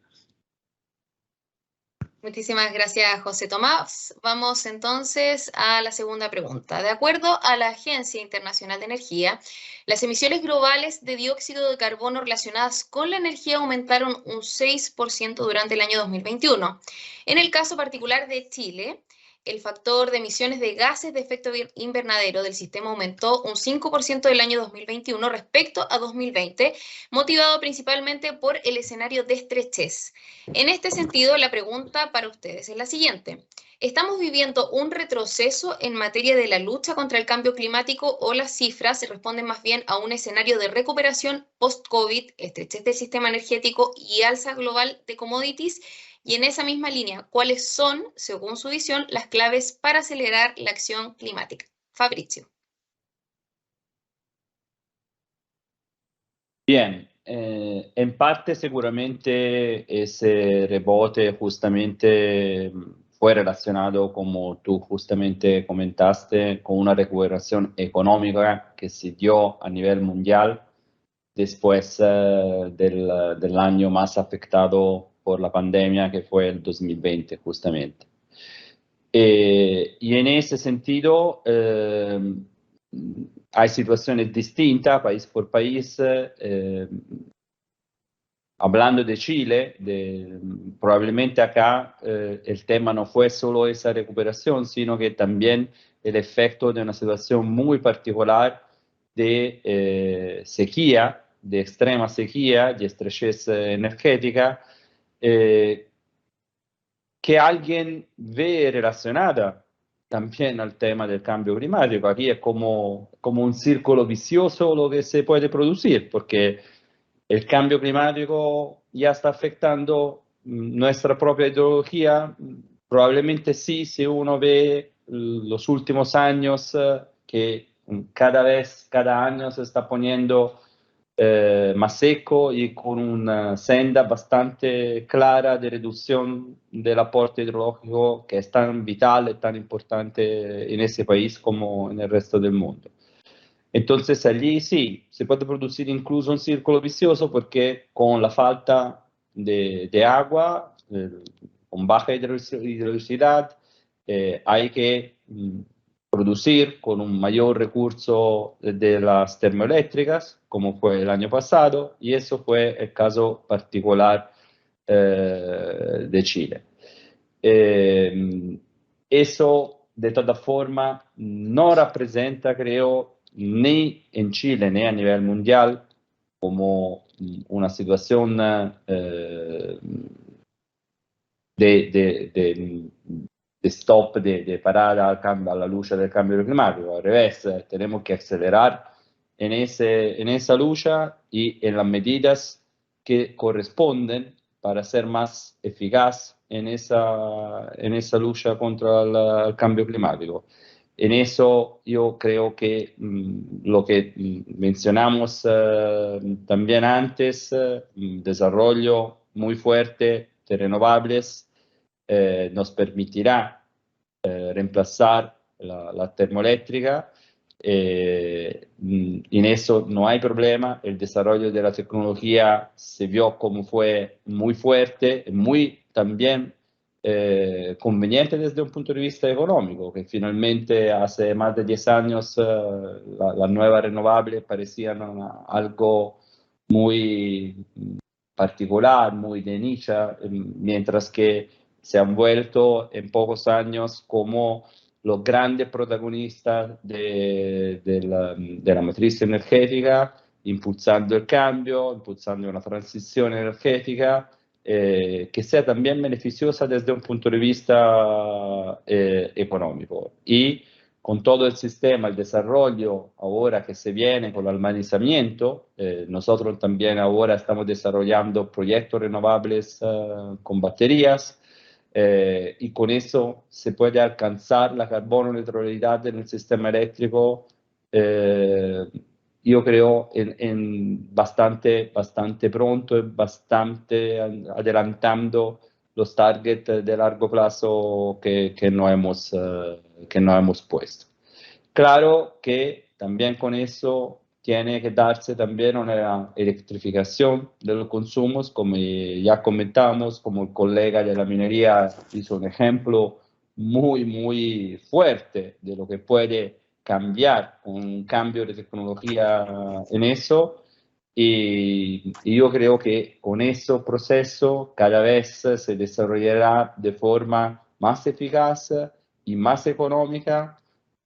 Muchísimas gracias, José Tomás. Vamos entonces a la segunda pregunta. De acuerdo a la Agencia Internacional de Energía, las emisiones globales de dióxido de carbono relacionadas con la energía aumentaron un 6% durante el año 2021. En el caso particular de Chile, el factor de emisiones de gases de efecto invernadero del sistema aumentó un 5% del año 2021 respecto a 2020, motivado principalmente por el escenario de estrechez. En este sentido, la pregunta para ustedes es la siguiente. ¿Estamos viviendo un retroceso en materia de la lucha contra el cambio climático o las cifras responden más bien a un escenario de recuperación post-COVID, estrechez del sistema energético y alza global de commodities? Y en esa misma línea, ¿cuáles son, según su visión, las claves para acelerar la acción climática? Fabrizio. Bien, en parte seguramente ese rebote justamente fue relacionado, como tú justamente comentaste, con una recuperación económica que se dio a nivel mundial después del año más afectado por la pandemia, que fue el 2020 justamente. Y en ese sentido hay situaciones distintas país por país. Hablando de Chile, probablemente acá el tema no fue solo esa recuperación, sino que también el efecto de una situación muy particular de sequía, de extrema sequía, de estrechez energética, que alguien ve relacionada también al tema del cambio climático. Aquí es como un círculo vicioso lo que se puede producir, porque el cambio climático ya está afectando nuestra propia hidrología. Probablemente sí, si uno ve los últimos años, que cada año se está poniendo más seco y con una senda bastante clara de reducción del aporte hidrológico que es tan vital y tan importante en ese país como en el resto del mundo. Entonces allí sí, se puede producir incluso un círculo vicioso porque con la falta de agua, con baja hidrosidad, hay que producir con un mayor recurso de las termoeléctricas, como fue el año pasado, y eso fue el caso particular de Chile. Eso, de todas formas, no representa, creo, ni en Chile ni a nivel mundial como una situación de stop, de parada a la lucha del cambio climático. Al revés, tenemos que acelerar en esa lucha y en las medidas que corresponden para ser más eficaz en esa lucha contra el cambio climático. En eso yo creo que lo que mencionamos también antes, desarrollo muy fuerte de renovables, nos permitirá reemplazar la termoeléctrica. En eso no hay problema. El desarrollo de la tecnología se vio como fue muy fuerte, muy también conveniente desde un punto de vista económico, que finalmente hace más de 10 años las nuevas renovables parecían algo muy particular, muy de niche, mientras que se han vuelto en pocos años como los grandes protagonistas de la matriz energética, impulsando el cambio, impulsando una transición energética que sea también beneficiosa desde un punto de vista económico. Y con todo el sistema, el desarrollo ahora que se viene con el almacenamiento, nosotros también ahora estamos desarrollando proyectos renovables con baterías, y con eso se puede alcanzar la carbono neutralidad en el sistema eléctrico, yo creo, en bastante pronto y bastante adelantando los targets de largo plazo que no hemos puesto. Claro que también con eso tiene que darse también una electrificación de los consumos, como ya comentamos, como el colega de la minería hizo un ejemplo muy fuerte de lo que puede cambiar un cambio de tecnología en eso, y yo creo que con ese proceso cada vez se desarrollará de forma más eficaz y más económica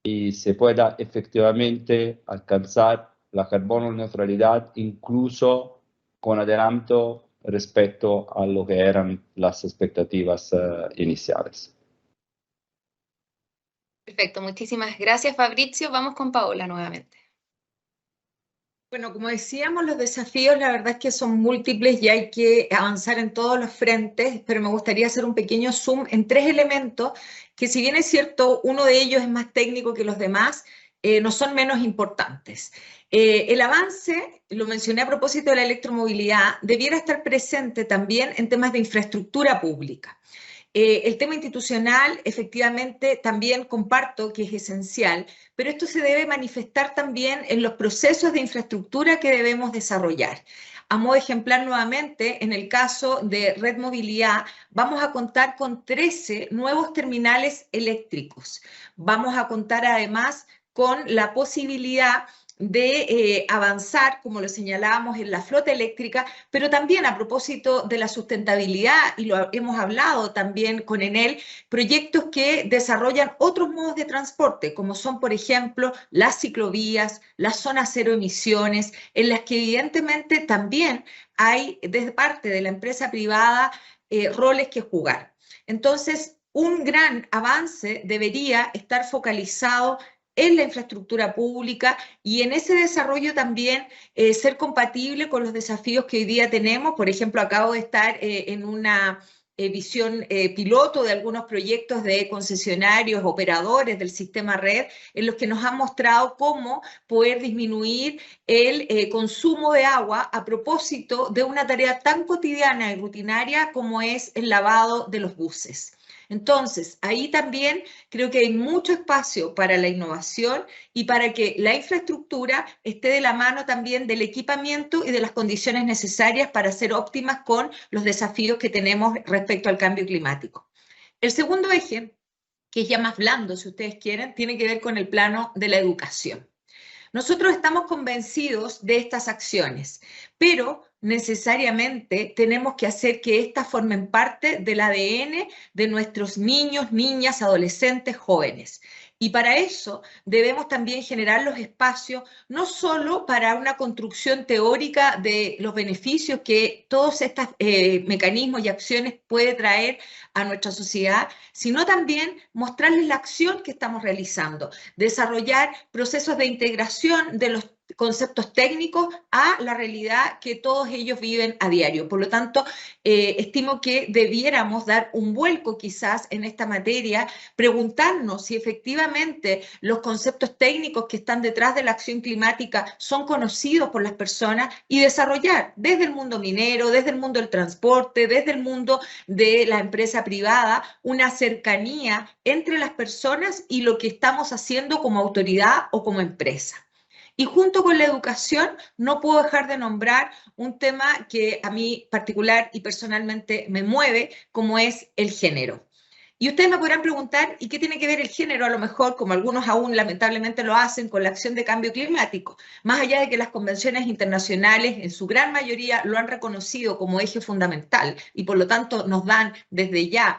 y se pueda efectivamente alcanzar la carbono neutralidad incluso con adelanto respecto a lo que eran las expectativas iniciales. Perfecto, muchísimas gracias, Fabrizio. Vamos con Paola nuevamente. Bueno, como decíamos, los desafíos la verdad es que son múltiples y hay que avanzar en todos los frentes, pero me gustaría hacer un pequeño zoom en 3 elementos que, si bien es cierto, uno de ellos es más técnico que los demás, no son menos importantes. El avance, lo mencioné a propósito de la electromovilidad, debiera estar presente también en temas de infraestructura pública. El tema institucional, efectivamente, también comparto que es esencial, pero esto se debe manifestar también en los procesos de infraestructura que debemos desarrollar. A modo ejemplar, nuevamente, en el caso de Red Movilidad, vamos a contar con 13 nuevos terminales eléctricos. Vamos a contar además con la posibilidad de avanzar, como lo señalábamos, en la flota eléctrica, pero también a propósito de la sustentabilidad, y lo hemos hablado también con Enel, proyectos que desarrollan otros modos de transporte, como son, por ejemplo, las ciclovías, las zonas cero emisiones, en las que evidentemente también hay, desde parte de la empresa privada, roles que jugar. Entonces, un gran avance debería estar focalizado en la infraestructura pública y en ese desarrollo también ser compatible con los desafíos que hoy día tenemos. Por ejemplo, acabo de estar en una visión piloto de algunos proyectos de concesionarios, operadores del sistema red, en los que nos han mostrado cómo poder disminuir el consumo de agua a propósito de una tarea tan cotidiana y rutinaria como es el lavado de los buses. Entonces, ahí también creo que hay mucho espacio para la innovación y para que la infraestructura esté de la mano también del equipamiento y de las condiciones necesarias para ser óptimas con los desafíos que tenemos respecto al cambio climático. El segundo eje, que es ya más blando, si ustedes quieren, tiene que ver con el plano de la educación. Nosotros estamos convencidos de estas acciones, pero necesariamente tenemos que hacer que éstas formen parte del ADN de nuestros niños, niñas, adolescentes, jóvenes. Y para eso debemos también generar los espacios, no solo para una construcción teórica de los beneficios que todos estos mecanismos y acciones puede traer a nuestra sociedad, sino también mostrarles la acción que estamos realizando, desarrollar procesos de integración de los conceptos técnicos a la realidad que todos ellos viven a diario. Por lo tanto, estimo que debiéramos dar un vuelco quizás en esta materia, preguntarnos si efectivamente los conceptos técnicos que están detrás de la acción climática son conocidos por las personas y desarrollar desde el mundo minero, desde el mundo del transporte, desde el mundo de la empresa privada, una cercanía entre las personas y lo que estamos haciendo como autoridad o como empresa. Y junto con la educación no puedo dejar de nombrar un tema que a mí particular y personalmente me mueve, como es el género. Y ustedes me podrán preguntar, ¿y qué tiene que ver el género? A lo mejor, como algunos aún lamentablemente lo hacen, con la acción de cambio climático. Más allá de que las convenciones internacionales, en su gran mayoría, lo han reconocido como eje fundamental y por lo tanto nos dan desde ya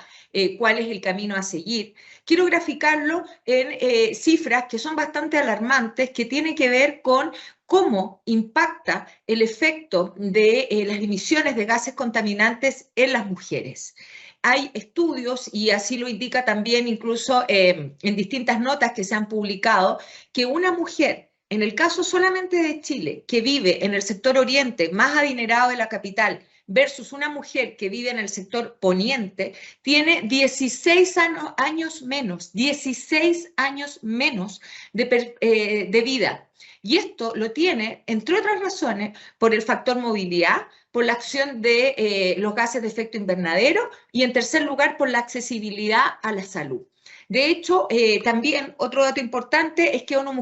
cuál es el camino a seguir. Quiero graficarlo en cifras que son bastante alarmantes, que tienen que ver con cómo impacta el efecto de las emisiones de gases contaminantes en las mujeres. Hay estudios, y así lo indica también incluso en distintas notas que se han publicado, que una mujer, en el caso solamente de Chile, que vive en el sector oriente más adinerado de la capital, versus una mujer que vive en el sector poniente, tiene 16 años menos, 16 años menos de vida. Y esto lo tiene, entre otras razones, por el factor movilidad, por la acción de los gases de efecto invernadero y, en tercer lugar, por la accesibilidad a la salud. De hecho, también otro dato importante es que ONU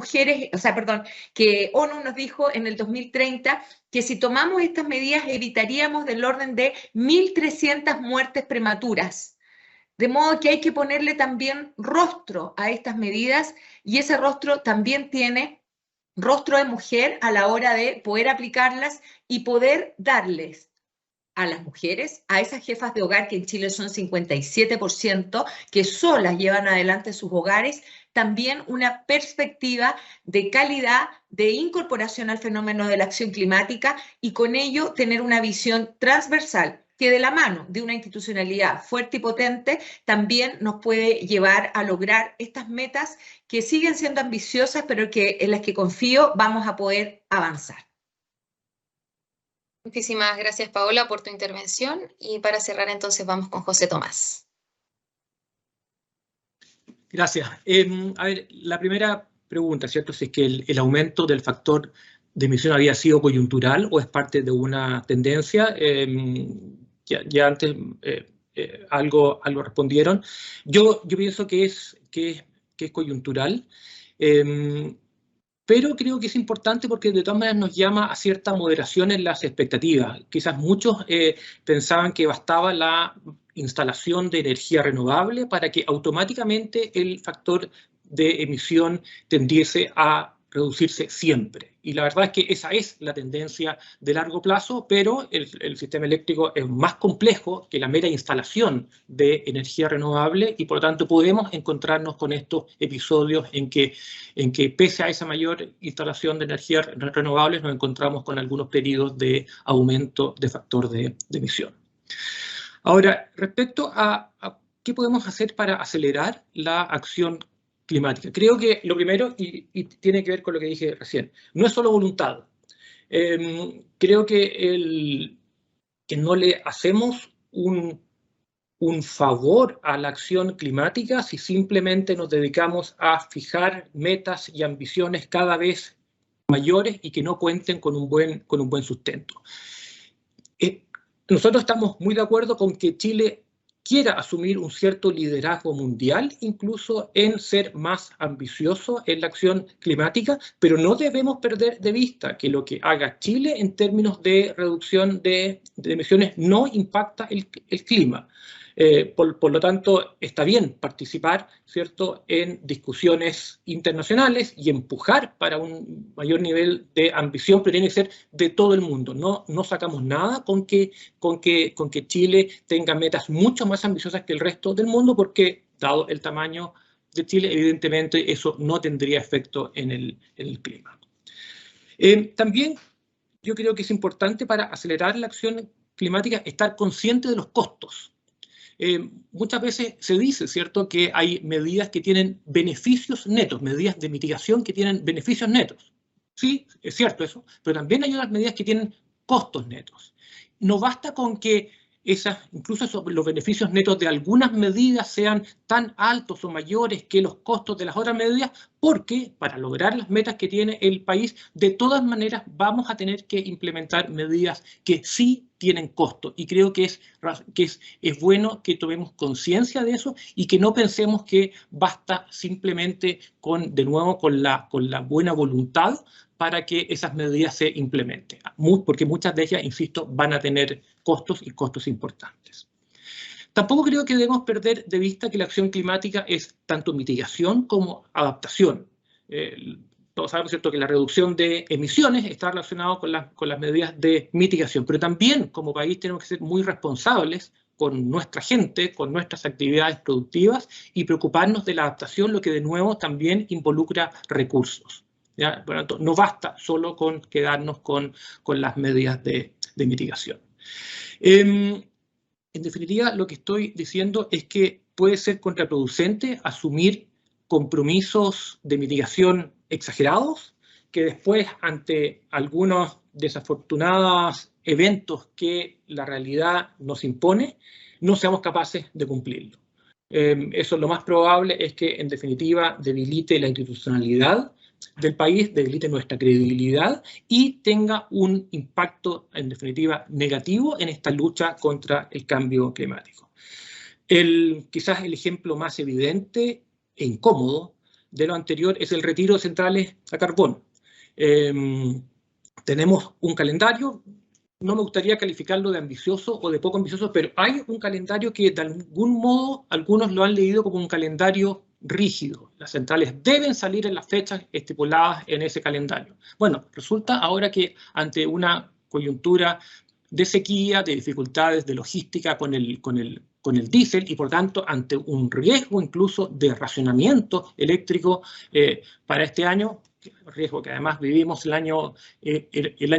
nos dijo en el 2030 que si tomamos estas medidas evitaríamos del orden de 1.300 muertes prematuras. De modo que hay que ponerle también rostro a estas medidas y ese rostro también tiene rostro de mujer a la hora de poder aplicarlas y poder darles a las mujeres, a esas jefas de hogar que en Chile son 57%, que solas llevan adelante sus hogares, también una perspectiva de calidad, de incorporación al fenómeno de la acción climática y con ello tener una visión transversal que de la mano de una institucionalidad fuerte y potente también nos puede llevar a lograr estas metas que siguen siendo ambiciosas, pero en las que confío vamos a poder avanzar. Muchísimas gracias, Paola, por tu intervención. Y para cerrar, entonces, vamos con José Tomás. Gracias. A ver, la primera pregunta, ¿cierto? Si es que el aumento del factor de emisión había sido coyuntural o es parte de una tendencia. Ya antes algo respondieron. Yo pienso que es coyuntural. Pero creo que es importante porque de todas maneras nos llama a cierta moderación en las expectativas. Quizás muchos pensaban que bastaba la instalación de energía renovable para que automáticamente el factor de emisión tendiese a reducirse siempre. Y la verdad es que esa es la tendencia de largo plazo, pero el sistema eléctrico es más complejo que la mera instalación de energía renovable y por lo tanto podemos encontrarnos con estos episodios en que pese a esa mayor instalación de energías renovables nos encontramos con algunos periodos de aumento de factor de emisión. Ahora, respecto a ¿qué podemos hacer para acelerar la acción climática? Creo que lo primero, y tiene que ver con lo que dije recién, no es solo voluntad. Creo que no le hacemos un favor a la acción climática si simplemente nos dedicamos a fijar metas y ambiciones cada vez mayores y que no cuenten con un buen sustento. Nosotros estamos muy de acuerdo con que Chile quiera asumir un cierto liderazgo mundial, incluso en ser más ambicioso en la acción climática, pero no debemos perder de vista que lo que haga Chile en términos de reducción de emisiones no impacta el clima. Por lo tanto, está bien participar, ¿cierto?, en discusiones internacionales y empujar para un mayor nivel de ambición, pero tiene que ser de todo el mundo. No sacamos nada con que Chile tenga metas mucho más ambiciosas que el resto del mundo, porque, dado el tamaño de Chile, evidentemente eso no tendría efecto en el clima. También yo creo que es importante para acelerar la acción climática estar consciente de los costos. Muchas veces se dice, ¿cierto?, que hay medidas que tienen beneficios netos, medidas de mitigación que tienen beneficios netos. Sí, es cierto eso, pero también hay otras medidas que tienen costos netos. No basta con que incluso los beneficios netos de algunas medidas sean tan altos o mayores que los costos de las otras medidas, porque para lograr las metas que tiene el país, de todas maneras vamos a tener que implementar medidas que sí tienen costo. Y creo que es bueno que tomemos conciencia de eso y que no pensemos que basta simplemente de nuevo con la buena voluntad para que esas medidas se implementen, porque muchas de ellas, insisto, van a tener costos y costos importantes. Tampoco creo que debemos perder de vista que la acción climática es tanto mitigación como adaptación. Todos sabemos, ¿cierto?, que la reducción de emisiones está relacionada con las medidas de mitigación, pero también como país tenemos que ser muy responsables con nuestra gente, con nuestras actividades productivas y preocuparnos de la adaptación, lo que de nuevo también involucra recursos. ¿Ya? Por lo tanto, no basta solo con quedarnos con las medidas de mitigación. En definitiva, lo que estoy diciendo es que puede ser contraproducente asumir compromisos de mitigación exagerados, que después, ante algunos desafortunados eventos que la realidad nos impone, no seamos capaces de cumplirlo. Eso lo más probable es que, en definitiva, debilite la institucionalidad del país, debilite nuestra credibilidad y tenga un impacto, en definitiva, negativo en esta lucha contra el cambio climático. Quizás el ejemplo más evidente e incómodo de lo anterior es el retiro de centrales a carbón. Tenemos un calendario, no me gustaría calificarlo de ambicioso o de poco ambicioso, pero hay un calendario que de algún modo algunos lo han leído como un calendario rígido. Las centrales deben salir en las fechas estipuladas en ese calendario. Bueno, resulta ahora que ante una coyuntura de sequía, de dificultades de logística con el diésel y por tanto ante un riesgo incluso de racionamiento eléctrico para este año, riesgo que además vivimos el año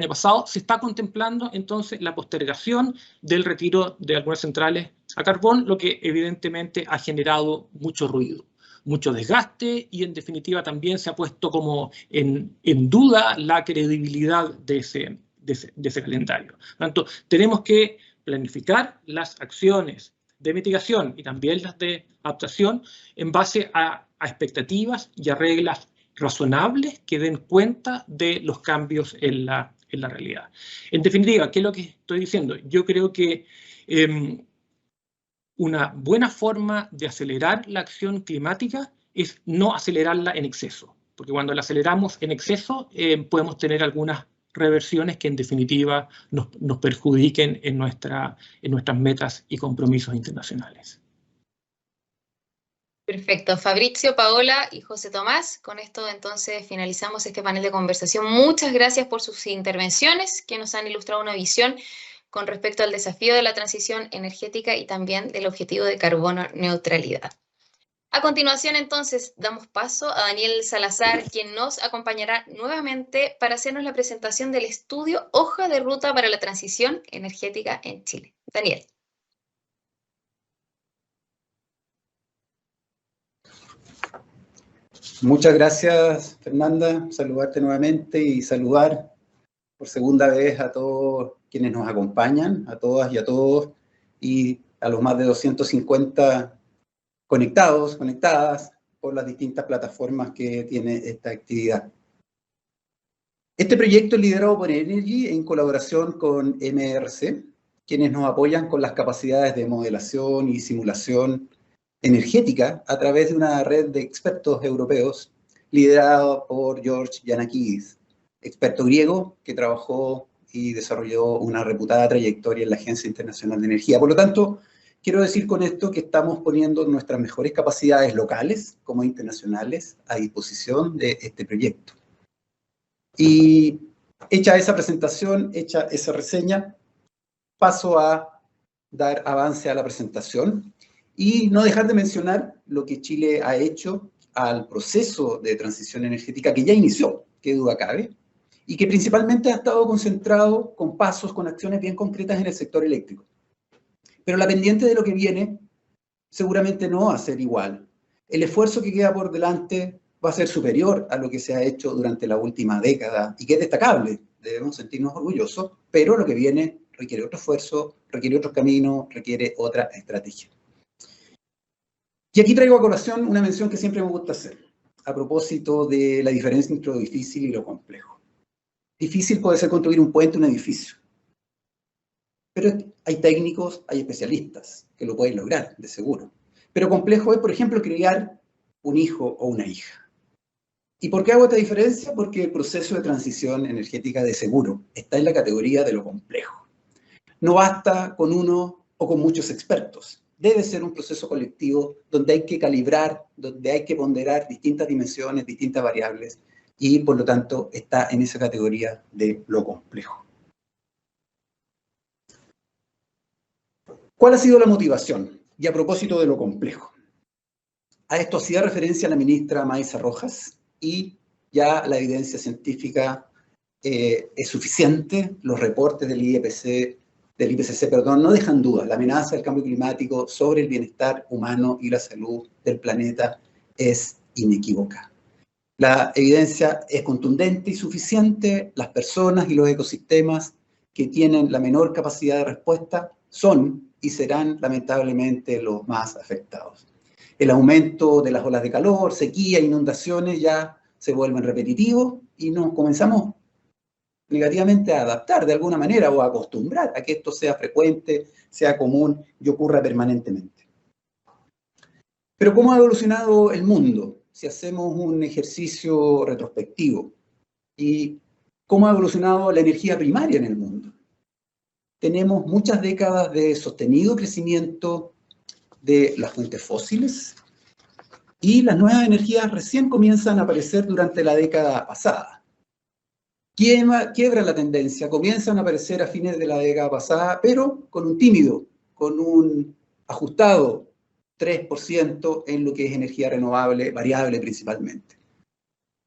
pasado, se está contemplando entonces la postergación del retiro de algunas centrales a carbón, lo que evidentemente ha generado mucho ruido, mucho desgaste y en definitiva también se ha puesto como en duda la credibilidad de ese calendario. Por lo tanto, tenemos que planificar las acciones de mitigación y también las de adaptación en base a expectativas y a reglas razonables que den cuenta de los cambios en la realidad. En definitiva, ¿qué es lo que estoy diciendo? Yo creo que una buena forma de acelerar la acción climática es no acelerarla en exceso, porque cuando la aceleramos en exceso podemos tener algunas reversiones que en definitiva nos perjudiquen en nuestras metas y compromisos internacionales. Perfecto. Fabrizio, Paola y José Tomás, con esto entonces finalizamos este panel de conversación. Muchas gracias por sus intervenciones que nos han ilustrado una visión con respecto al desafío de la transición energética y también del objetivo de carbono neutralidad. A continuación, entonces, damos paso a Daniel Salazar, quien nos acompañará nuevamente para hacernos la presentación del estudio Hoja de Ruta para la Transición Energética en Chile. Daniel. Muchas gracias, Fernanda. Saludarte nuevamente y saludar por segunda vez a todos quienes nos acompañan, a todas y a todos, y a los más de 250 conectados, conectadas por las distintas plataformas que tiene esta actividad. Este proyecto es liderado por Energy en colaboración con MRC, quienes nos apoyan con las capacidades de modelación y simulación energética a través de una red de expertos europeos liderada por George Giannakidis, experto griego que trabajó y desarrolló una reputada trayectoria en la Agencia Internacional de Energía. Por lo tanto, quiero decir con esto que estamos poniendo nuestras mejores capacidades locales como internacionales a disposición de este proyecto. Y hecha esa presentación, hecha esa reseña, paso a dar avance a la presentación y no dejar de mencionar lo que Chile ha hecho al proceso de transición energética que ya inició, qué duda cabe, y que principalmente ha estado concentrado con pasos, con acciones bien concretas en el sector eléctrico. Pero la pendiente de lo que viene seguramente no va a ser igual. El esfuerzo que queda por delante va a ser superior a lo que se ha hecho durante la última década y que es destacable, debemos sentirnos orgullosos, pero lo que viene requiere otro esfuerzo, requiere otro camino, requiere otra estrategia. Y aquí traigo a colación una mención que siempre me gusta hacer, a propósito de la diferencia entre lo difícil y lo complejo. Difícil puede ser construir un puente, un edificio, pero hay técnicos, hay especialistas que lo pueden lograr, de seguro. Pero complejo es, por ejemplo, criar un hijo o una hija. ¿Y por qué hago esta diferencia? Porque el proceso de transición energética de seguro está en la categoría de lo complejo. No basta con uno o con muchos expertos. Debe ser un proceso colectivo donde hay que calibrar, donde hay que ponderar distintas dimensiones, distintas variables, y por lo tanto está en esa categoría de lo complejo. ¿Cuál ha sido la motivación? Y a propósito de lo complejo. A esto hacía referencia la ministra Maisa Rojas, y ya la evidencia científica es suficiente. Los reportes del IPCC, no dejan duda. La amenaza del cambio climático sobre el bienestar humano y la salud del planeta es inequívoca. La evidencia es contundente y suficiente. Las personas y los ecosistemas que tienen la menor capacidad de respuesta son y serán lamentablemente los más afectados. El aumento de las olas de calor, sequía, inundaciones ya se vuelven repetitivos y nos comenzamos negativamente a adaptar de alguna manera o a acostumbrar a que esto sea frecuente, sea común y ocurra permanentemente. Pero ¿cómo ha evolucionado el mundo? Si hacemos un ejercicio retrospectivo. ¿Y cómo ha evolucionado la energía primaria en el mundo? Tenemos muchas décadas de sostenido crecimiento de las fuentes fósiles y las nuevas energías recién comienzan a aparecer durante la década pasada. Quiebra la tendencia, comienzan a aparecer a fines de la década pasada, pero con un ajustado 3% en lo que es energía renovable, variable principalmente.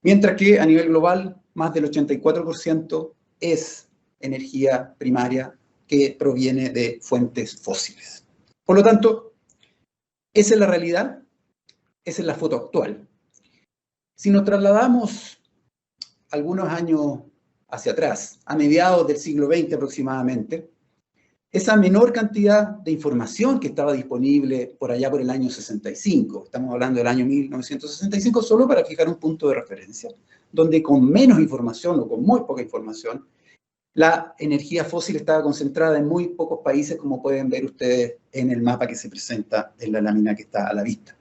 Mientras que a nivel global, más del 84% es energía primaria que proviene de fuentes fósiles. Por lo tanto, esa es la realidad, esa es la foto actual. Si nos trasladamos algunos años hacia atrás, a mediados del siglo XX aproximadamente, esa menor cantidad de información que estaba disponible por allá por el año 65, estamos hablando del año 1965, solo para fijar un punto de referencia, donde con menos información o con muy poca información, la energía fósil estaba concentrada en muy pocos países, como pueden ver ustedes en el mapa que se presenta en la lámina que está a la vista.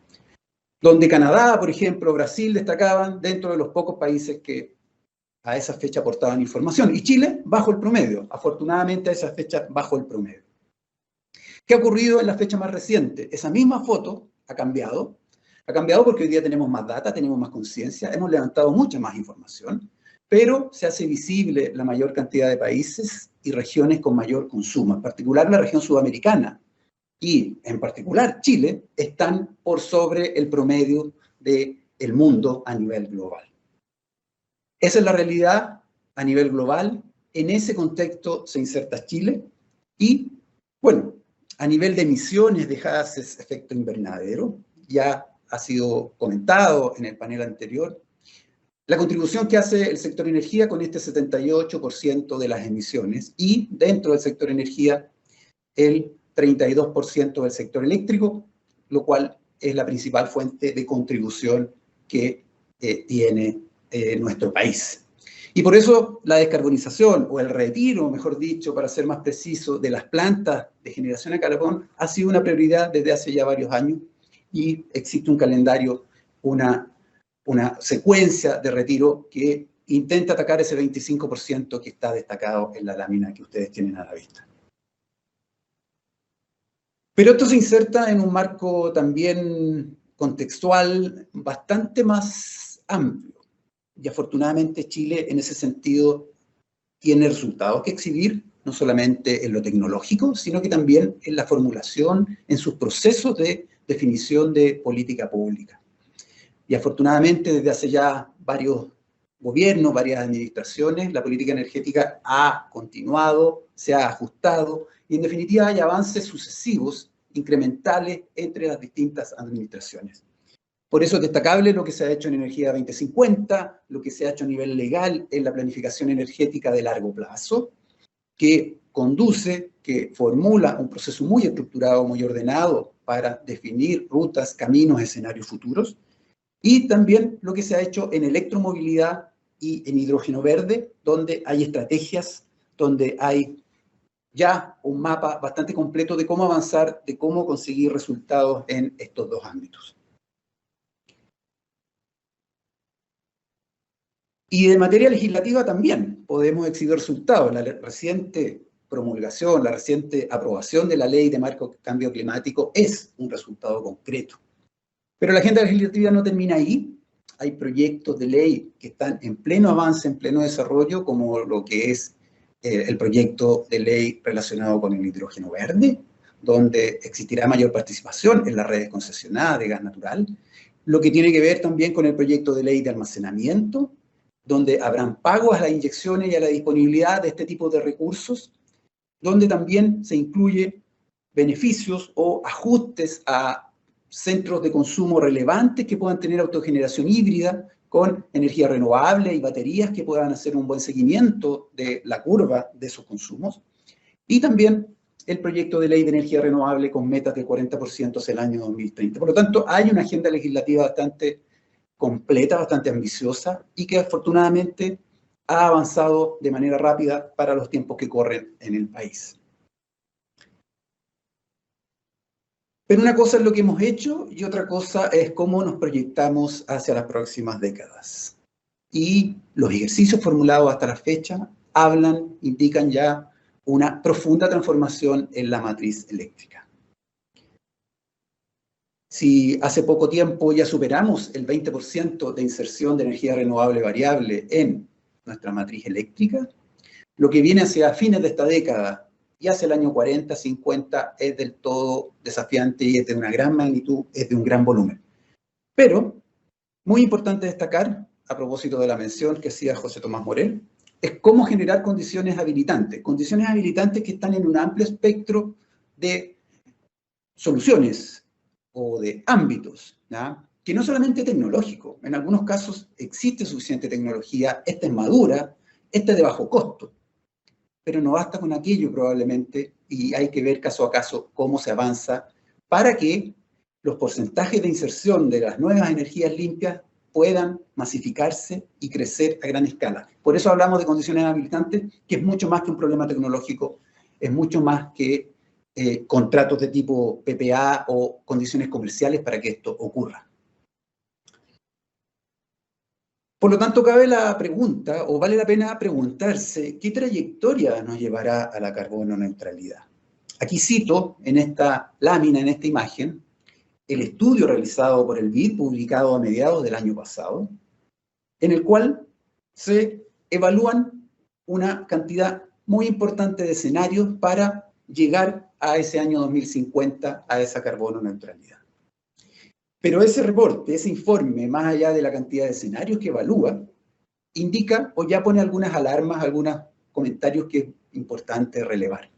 Donde Canadá, por ejemplo, Brasil destacaban dentro de los pocos países que a esa fecha aportaban información. Y Chile bajo el promedio, afortunadamente a esa fecha bajo el promedio. ¿Qué ha ocurrido en la fecha más reciente? Esa misma foto ha cambiado porque hoy día tenemos más data, tenemos más conciencia, hemos levantado mucha más información, pero se hace visible la mayor cantidad de países y regiones con mayor consumo, en particular la región sudamericana y en particular Chile, están por sobre el promedio del mundo a nivel global. Esa es la realidad a nivel global, en ese contexto se inserta Chile y, bueno, a nivel de emisiones de gases de efecto invernadero, ya ha sido comentado en el panel anterior, la contribución que hace el sector energía con este 78% de las emisiones y dentro del sector energía el 32% del sector eléctrico, lo cual es la principal fuente de contribución que tiene nuestro país. Y por eso la descarbonización, o el retiro, mejor dicho, para ser más preciso, de las plantas de generación a carbón ha sido una prioridad desde hace ya varios años y existe un calendario, una secuencia de retiro que intenta atacar ese 25% que está destacado en la lámina que ustedes tienen a la vista. Pero esto se inserta en un marco también contextual bastante más amplio. Y afortunadamente Chile en ese sentido tiene resultados que exhibir, no solamente en lo tecnológico, sino que también en la formulación, en sus procesos de definición de política pública. Y afortunadamente desde hace ya varios gobiernos, varias administraciones, la política energética ha continuado, se ha ajustado y en definitiva hay avances sucesivos, incrementales entre las distintas administraciones. Por eso es destacable lo que se ha hecho en Energía 2050, lo que se ha hecho a nivel legal en la planificación energética de largo plazo, que conduce, que formula un proceso muy estructurado, muy ordenado para definir rutas, caminos, escenarios futuros, y también lo que se ha hecho en electromovilidad y en hidrógeno verde, donde hay estrategias, donde hay ya un mapa bastante completo de cómo avanzar, de cómo conseguir resultados en estos dos ámbitos. Y de materia legislativa también podemos exhibir resultados. La reciente promulgación, la reciente aprobación de la Ley de Marco Cambio Climático es un resultado concreto. Pero la agenda legislativa no termina ahí. Hay proyectos de ley que están en pleno avance, en pleno desarrollo, como lo que es el proyecto de ley relacionado con el hidrógeno verde, donde existirá mayor participación en las redes concesionadas de gas natural. Lo que tiene que ver también con el proyecto de ley de almacenamiento, donde habrán pagos a las inyecciones y a la disponibilidad de este tipo de recursos, donde también se incluye beneficios o ajustes a centros de consumo relevantes que puedan tener autogeneración híbrida con energía renovable y baterías que puedan hacer un buen seguimiento de la curva de esos consumos. Y también el proyecto de ley de energía renovable con metas del 40% hacia el año 2030. Por lo tanto, hay una agenda legislativa bastante completa, bastante ambiciosa y que afortunadamente ha avanzado de manera rápida para los tiempos que corren en el país. Pero una cosa es lo que hemos hecho y otra cosa es cómo nos proyectamos hacia las próximas décadas. Y los ejercicios formulados hasta la fecha indican ya una profunda transformación en la matriz eléctrica. Si hace poco tiempo ya superamos el 20% de inserción de energía renovable variable en nuestra matriz eléctrica, lo que viene hacia fines de esta década y hacia el año 40, 50 es del todo desafiante y es de una gran magnitud, es de un gran volumen. Pero, muy importante destacar, a propósito de la mención que hacía José Tomás Morel, es cómo generar condiciones habilitantes que están en un amplio espectro de soluciones o de ámbitos, ¿ya? Que no solamente tecnológico, en algunos casos existe suficiente tecnología, esta es madura, esta es de bajo costo, pero no basta con aquello probablemente y hay que ver caso a caso cómo se avanza para que los porcentajes de inserción de las nuevas energías limpias puedan masificarse y crecer a gran escala. Por eso hablamos de condiciones habilitantes, que es mucho más que un problema tecnológico, es mucho más que contratos de tipo PPA o condiciones comerciales para que esto ocurra. Por lo tanto, cabe la pregunta, o vale la pena preguntarse, ¿qué trayectoria nos llevará a la carbono neutralidad? Aquí cito en esta lámina, en esta imagen, el estudio realizado por el BID, publicado a mediados del año pasado, en el cual se evalúan una cantidad muy importante de escenarios para llegar a ese año 2050, a esa carbono neutralidad. Pero ese reporte, ese informe, más allá de la cantidad de escenarios que evalúa, indica o ya pone algunas alarmas, algunos comentarios que es importante relevar.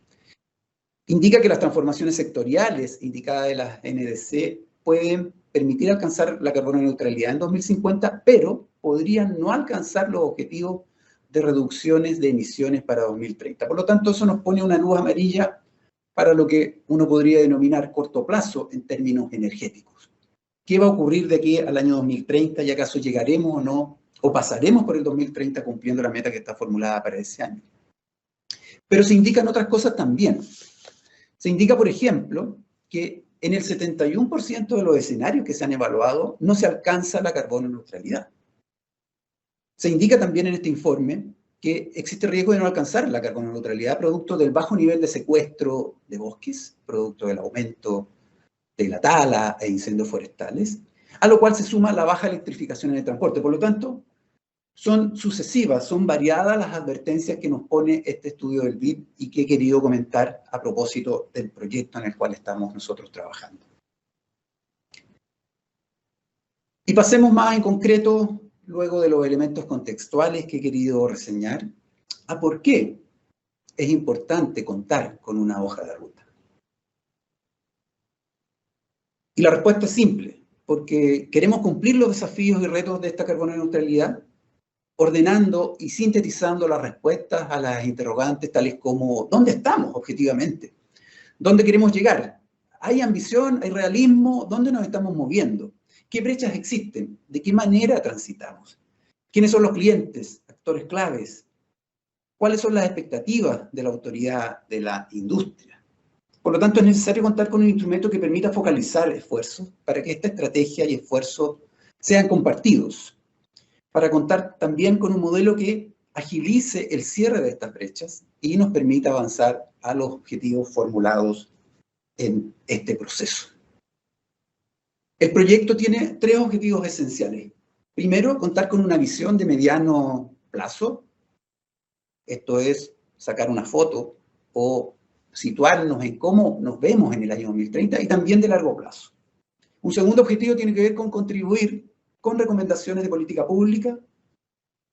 Indica que las transformaciones sectoriales indicadas de las NDC pueden permitir alcanzar la carbono neutralidad en 2050, pero podrían no alcanzar los objetivos de reducciones de emisiones para 2030. Por lo tanto, eso nos pone una luz amarilla para lo que uno podría denominar corto plazo en términos energéticos. ¿Qué va a ocurrir de aquí al año 2030? ¿Y acaso llegaremos o no? ¿O pasaremos por el 2030 cumpliendo la meta que está formulada para ese año? Pero se indican otras cosas también. Se indica, por ejemplo, que en el 71% de los escenarios que se han evaluado no se alcanza la carbono neutralidad. Se indica también en este informe que existe riesgo de no alcanzar la carbono neutralidad producto del bajo nivel de secuestro de bosques, producto del aumento de la tala e incendios forestales, a lo cual se suma la baja electrificación en el transporte. Por lo tanto, son sucesivas, son variadas las advertencias que nos pone este estudio del BID y que he querido comentar a propósito del proyecto en el cual estamos nosotros trabajando. Y pasemos más en concreto, luego de los elementos contextuales que he querido reseñar, a por qué es importante contar con una hoja de ruta. Y la respuesta es simple, porque queremos cumplir los desafíos y retos de esta carbono neutralidad, ordenando y sintetizando las respuestas a las interrogantes tales como ¿dónde estamos objetivamente? ¿Dónde queremos llegar? ¿Hay ambición? ¿Hay realismo? ¿Dónde nos estamos moviendo? ¿Qué brechas existen? ¿De qué manera transitamos? ¿Quiénes son los clientes, actores claves? ¿Cuáles son las expectativas de la autoridad de la industria? Por lo tanto, es necesario contar con un instrumento que permita focalizar esfuerzos para que esta estrategia y esfuerzos sean compartidos, para contar también con un modelo que agilice el cierre de estas brechas y nos permita avanzar a los objetivos formulados en este proceso. El proyecto tiene tres objetivos esenciales. Primero, contar con una visión de mediano plazo. Esto es sacar una foto o situarnos en cómo nos vemos en el año 2030 y también de largo plazo. Un segundo objetivo tiene que ver con contribuir con recomendaciones de política pública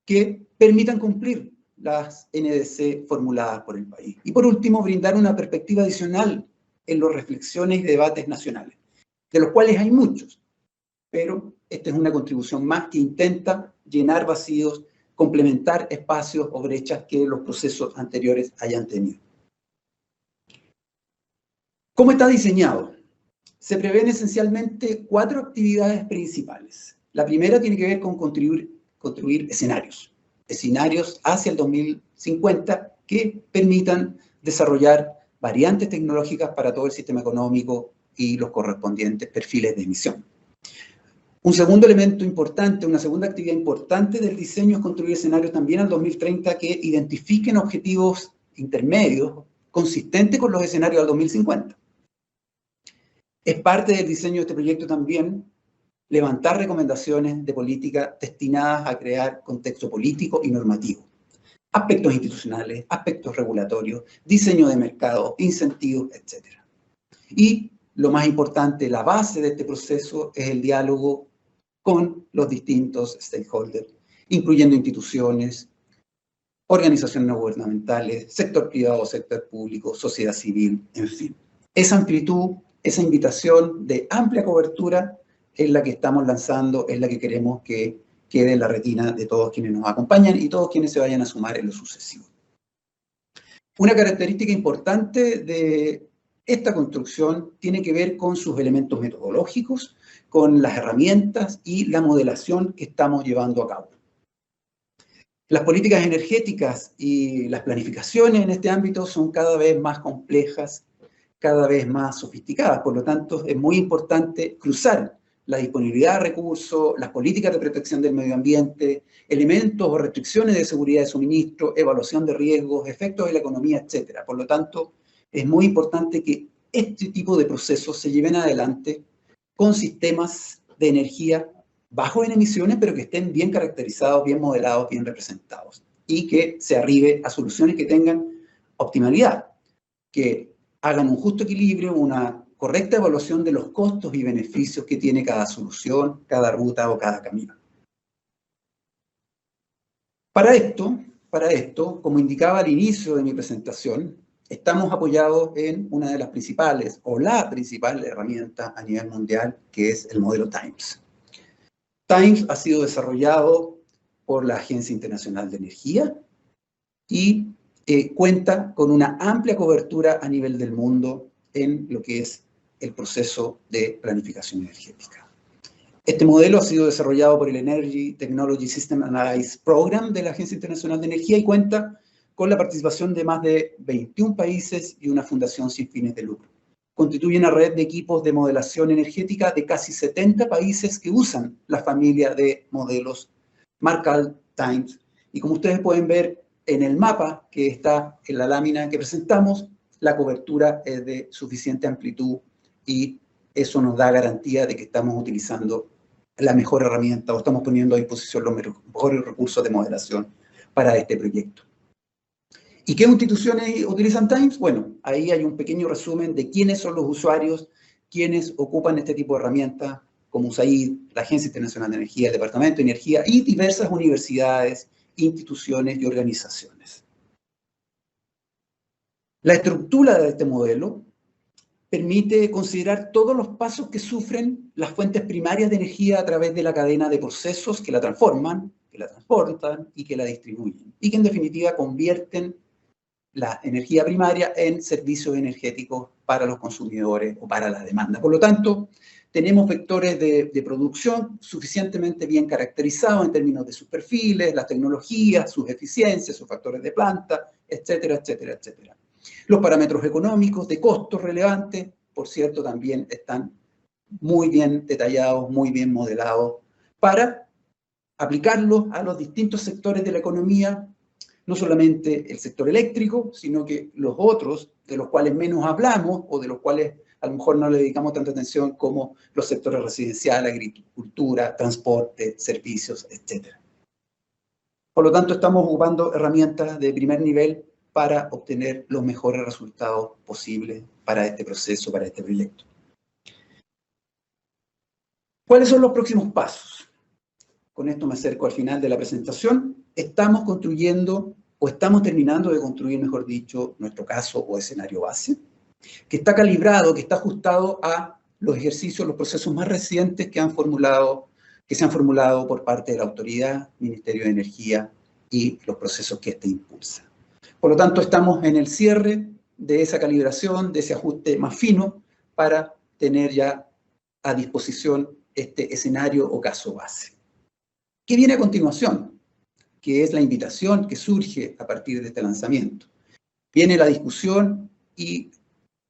que permitan cumplir las NDC formuladas por el país. Y por último, brindar una perspectiva adicional en las reflexiones y debates nacionales, de los cuales hay muchos, pero esta es una contribución más que intenta llenar vacíos, complementar espacios o brechas que los procesos anteriores hayan tenido. ¿Cómo está diseñado? Se prevén esencialmente 4 actividades principales. La primera tiene que ver con construir escenarios hacia el 2050 que permitan desarrollar variantes tecnológicas para todo el sistema económico y los correspondientes perfiles de emisión. Un segundo elemento importante, una segunda actividad importante del diseño es construir escenarios también al 2030 que identifiquen objetivos intermedios consistentes con los escenarios al 2050. Es parte del diseño de este proyecto también levantar recomendaciones de política destinadas a crear contexto político y normativo. Aspectos institucionales, aspectos regulatorios, diseño de mercado, incentivos, etc. Y lo más importante, la base de este proceso es el diálogo con los distintos stakeholders, incluyendo instituciones, organizaciones no gubernamentales, sector privado, sector público, sociedad civil, en fin. Esa amplitud, esa invitación de amplia cobertura es la que estamos lanzando, es la que queremos que quede en la retina de todos quienes nos acompañan y todos quienes se vayan a sumar en lo sucesivo. Una característica importante de esta construcción tiene que ver con sus elementos metodológicos, con las herramientas y la modelación que estamos llevando a cabo. Las políticas energéticas y las planificaciones en este ámbito son cada vez más complejas, cada vez más sofisticadas, por lo tanto es muy importante cruzar la disponibilidad de recursos, las políticas de protección del medio ambiente, elementos o restricciones de seguridad de suministro, evaluación de riesgos, efectos de la economía, etc. Por lo tanto, es muy importante que este tipo de procesos se lleven adelante con sistemas de energía bajos en emisiones, pero que estén bien caracterizados, bien modelados, bien representados, y que se arribe a soluciones que tengan optimalidad, que hagan un justo equilibrio, una correcta evaluación de los costos y beneficios que tiene cada solución, cada ruta o cada camino. Para esto, como indicaba al inicio de mi presentación, estamos apoyados en una de las principales, o la principal herramienta a nivel mundial, que es el modelo TIMES. TIMES ha sido desarrollado por la Agencia Internacional de Energía y cuenta con una amplia cobertura a nivel del mundo en lo que es el proceso de planificación energética. Este modelo ha sido desarrollado por el Energy Technology System Analysis Program de la Agencia Internacional de Energía y cuenta con la participación de más de 21 países y una fundación sin fines de lucro. Constituye una red de equipos de modelación energética de casi 70 países que usan la familia de modelos Markov TIMES. Y como ustedes pueden ver en el mapa que está en la lámina que presentamos, la cobertura es de suficiente amplitud y eso nos da garantía de que estamos utilizando la mejor herramienta o estamos poniendo a disposición los mejores recursos de modelación para este proyecto. ¿Y qué instituciones utilizan TIMES? Bueno, ahí hay un pequeño resumen de quiénes son los usuarios, quiénes ocupan este tipo de herramientas, como USAID, la Agencia Internacional de Energía, el Departamento de Energía y diversas universidades, instituciones y organizaciones. La estructura de este modelo permite considerar todos los pasos que sufren las fuentes primarias de energía a través de la cadena de procesos que la transforman, que la transportan y que la distribuyen, y que en definitiva convierten la energía primaria en servicios energéticos para los consumidores o para la demanda. Por lo tanto, tenemos vectores de producción suficientemente bien caracterizados en términos de sus perfiles, las tecnologías, sus eficiencias, sus factores de planta, etcétera, etcétera, etcétera. Los parámetros económicos de costos relevantes, por cierto, también están muy bien detallados, muy bien modelados, para aplicarlos a los distintos sectores de la economía, no solamente el sector eléctrico, sino que los otros, de los cuales menos hablamos, o de los cuales a lo mejor no le dedicamos tanta atención, como los sectores residencial, agricultura, transporte, servicios, etc. Por lo tanto, estamos ocupando herramientas de primer nivel para obtener los mejores resultados posibles para este proceso, para este proyecto. ¿Cuáles son los próximos pasos? Con esto me acerco al final de la presentación. Estamos construyendo, o estamos terminando de construir, mejor dicho, nuestro caso o escenario base, que está calibrado, que está ajustado a los ejercicios, los procesos más recientes que se han formulado por parte de la autoridad, Ministerio de Energía y los procesos que éste impulsa. Por lo tanto, estamos en el cierre de esa calibración, de ese ajuste más fino, para tener ya a disposición este escenario o caso base. ¿Qué viene a continuación? Que es la invitación que surge a partir de este lanzamiento. Viene la discusión y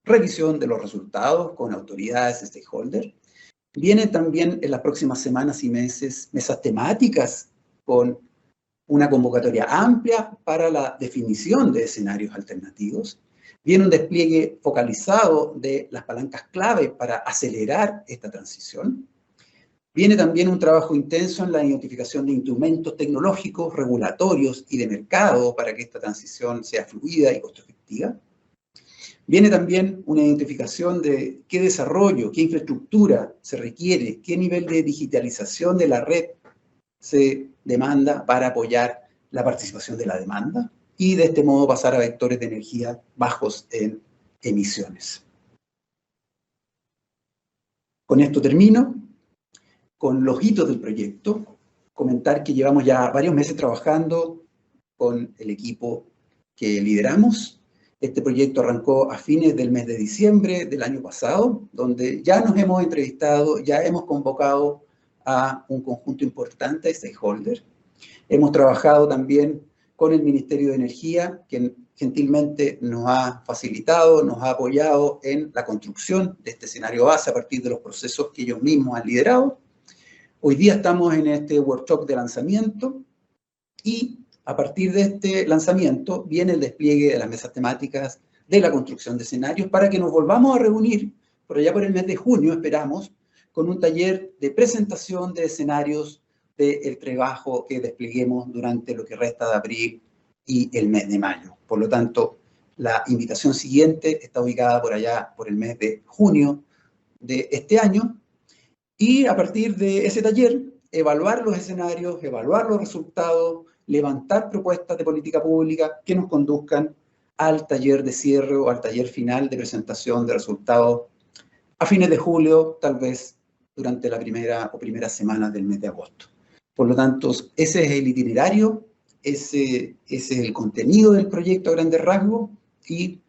revisión de los resultados con autoridades, stakeholders. Vienen también en las próximas semanas y meses mesas temáticas con una convocatoria amplia para la definición de escenarios alternativos. Viene un despliegue focalizado de las palancas clave para acelerar esta transición. Viene también un trabajo intenso en la identificación de instrumentos tecnológicos, regulatorios y de mercado para que esta transición sea fluida y costo-efectiva. Viene también una identificación de qué desarrollo, qué infraestructura se requiere, qué nivel de digitalización de la red se demanda para apoyar la participación de la demanda y de este modo pasar a vectores de energía bajos en emisiones. Con esto termino. Con los hitos del proyecto, comentar que llevamos ya varios meses trabajando con el equipo que lideramos. Este proyecto arrancó a fines del mes de diciembre del año pasado, donde ya nos hemos entrevistado, ya hemos convocado a un conjunto importante de stakeholders. Hemos trabajado también con el Ministerio de Energía, quien gentilmente nos ha facilitado, nos ha apoyado en la construcción de este escenario base a partir de los procesos que ellos mismos han liderado. Hoy día estamos en este workshop de lanzamiento y a partir de este lanzamiento viene el despliegue de las mesas temáticas de la construcción de escenarios para que nos volvamos a reunir, por allá por el mes de junio esperamos, con un taller de presentación de escenarios del trabajo que despleguemos durante lo que resta de abril y el mes de mayo. Por lo tanto, la invitación siguiente está ubicada por allá por el mes de junio de este año. Y a partir de ese taller, evaluar los escenarios, evaluar los resultados, levantar propuestas de política pública que nos conduzcan al taller de cierre o al taller final de presentación de resultados a fines de julio, tal vez durante la primera semana del mes de agosto. Por lo tanto, ese es el itinerario, ese es el contenido del proyecto a grandes rasgos, y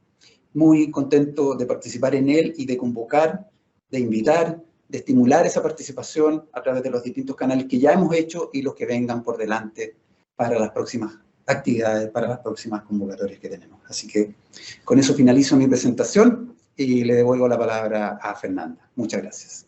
muy contento de participar en él y de convocar, de invitar, de estimular esa participación a través de los distintos canales que ya hemos hecho y los que vengan por delante para las próximas actividades, para las próximas convocatorias que tenemos. Así que con eso finalizo mi presentación y le devuelvo la palabra a Fernanda. Muchas gracias.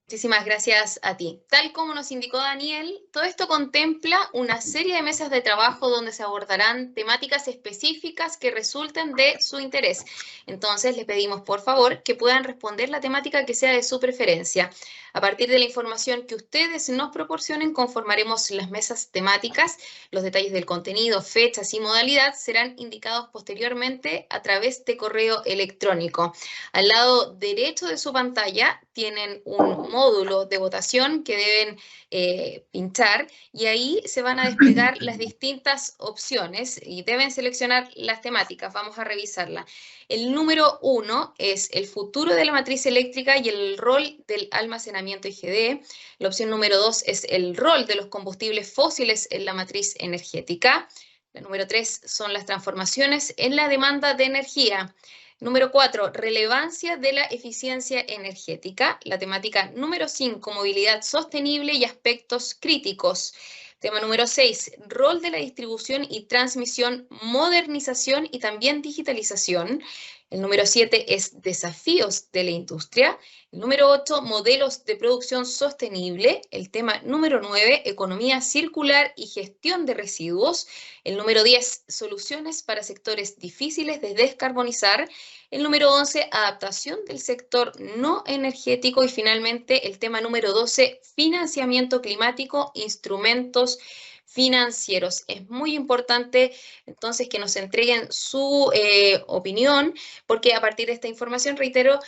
Muchísimas gracias a ti. Tal como nos indicó Daniel, todo esto contempla una serie de mesas de trabajo donde se abordarán temáticas específicas que resulten de su interés. Entonces, les pedimos, por favor, que puedan responder la temática que sea de su preferencia. A partir de la información que ustedes nos proporcionen, conformaremos las mesas temáticas. Los detalles del contenido, fechas y modalidad serán indicados posteriormente a través de correo electrónico. Al lado derecho de su pantalla tienen un módulo de votación que deben pinchar, y ahí se van a desplegar las distintas opciones y deben seleccionar las temáticas. Vamos a revisarla. El número 1 es el futuro de la matriz eléctrica y el rol del almacenamiento IGD. La opción número 2 es el rol de los combustibles fósiles en la matriz energética. La número 3 son las transformaciones en la demanda de energía. Número 4, relevancia de la eficiencia energética. La temática número 5, movilidad sostenible y aspectos críticos. Tema número 6, rol de la distribución y transmisión, modernización y también digitalización. El número 7 es desafíos de la industria. El número 8, modelos de producción sostenible. El tema número 9, economía circular y gestión de residuos. El número 10, soluciones para sectores difíciles de descarbonizar. El número 11, adaptación del sector no energético. Y finalmente, el tema número 12, financiamiento climático, instrumentos financieros. Es muy importante entonces que nos entreguen su opinión, porque a partir de esta información, reitero,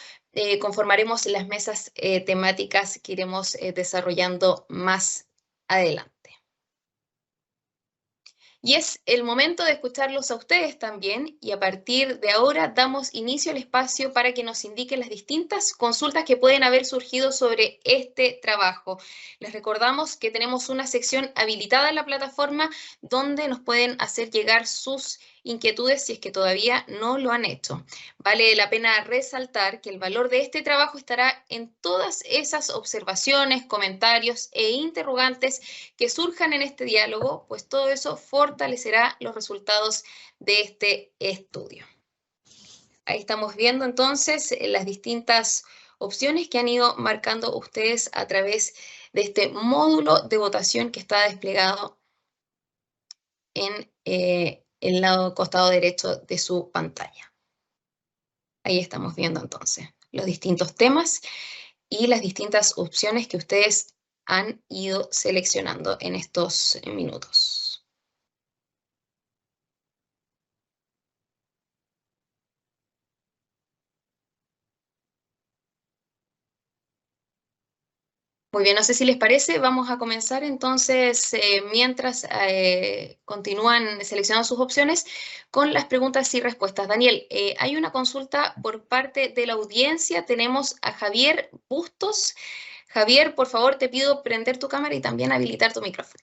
conformaremos las mesas temáticas que iremos desarrollando más adelante. Y es el momento de escucharlos a ustedes también, y a partir de ahora damos inicio al espacio para que nos indiquen las distintas consultas que pueden haber surgido sobre este trabajo. Les recordamos que tenemos una sección habilitada en la plataforma donde nos pueden hacer llegar sus inquietudes si es que todavía no lo han hecho. Vale la pena resaltar que el valor de este trabajo estará en todas esas observaciones, comentarios e interrogantes que surjan en este diálogo, pues todo eso fortalecerá los resultados de este estudio. Ahí estamos viendo entonces las distintas opciones que han ido marcando ustedes a través de este módulo de votación que está desplegado en el lado costado derecho de su pantalla. Ahí estamos viendo entonces los distintos temas y las distintas opciones que ustedes han ido seleccionando en estos minutos. Muy bien, no sé si les parece, vamos a comenzar entonces, mientras continúan seleccionando sus opciones, con las preguntas y respuestas. Daniel, hay una consulta por parte de la audiencia, tenemos a Javier Bustos. Javier, por favor, te pido prender tu cámara y también habilitar tu micrófono.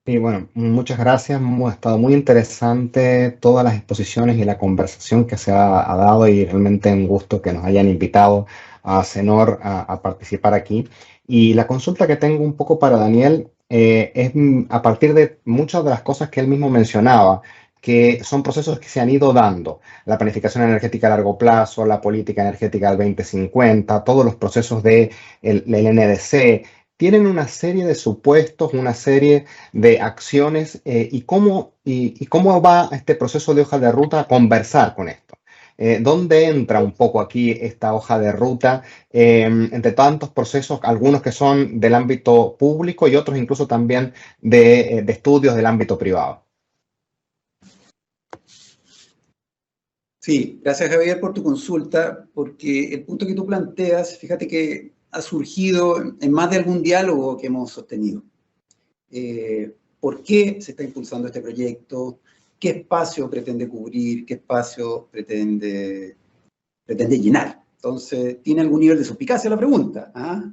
Sí, bueno, muchas gracias. Ha estado muy interesante todas las exposiciones y la conversación que se ha dado, y realmente un gusto que nos hayan invitado a CENOR a participar aquí. Y la consulta que tengo un poco para Daniel es a partir de muchas de las cosas que él mismo mencionaba, que son procesos que se han ido dando. La planificación energética a largo plazo, la política energética del 2050, todos los procesos del NDC, tienen una serie de supuestos, una serie de acciones, y cómo va este proceso de hoja de ruta a conversar con esto. ¿Dónde entra un poco aquí esta hoja de ruta entre tantos procesos, algunos que son del ámbito público y otros incluso también de estudios del ámbito privado? Sí, gracias Javier por tu consulta, porque el punto que tú planteas, fíjate que ha surgido en más de algún diálogo que hemos sostenido. por qué se está impulsando este proyecto, qué espacio pretende cubrir, qué espacio pretende llenar. Entonces, ¿tiene algún nivel de suspicacia la pregunta? ¿Ah?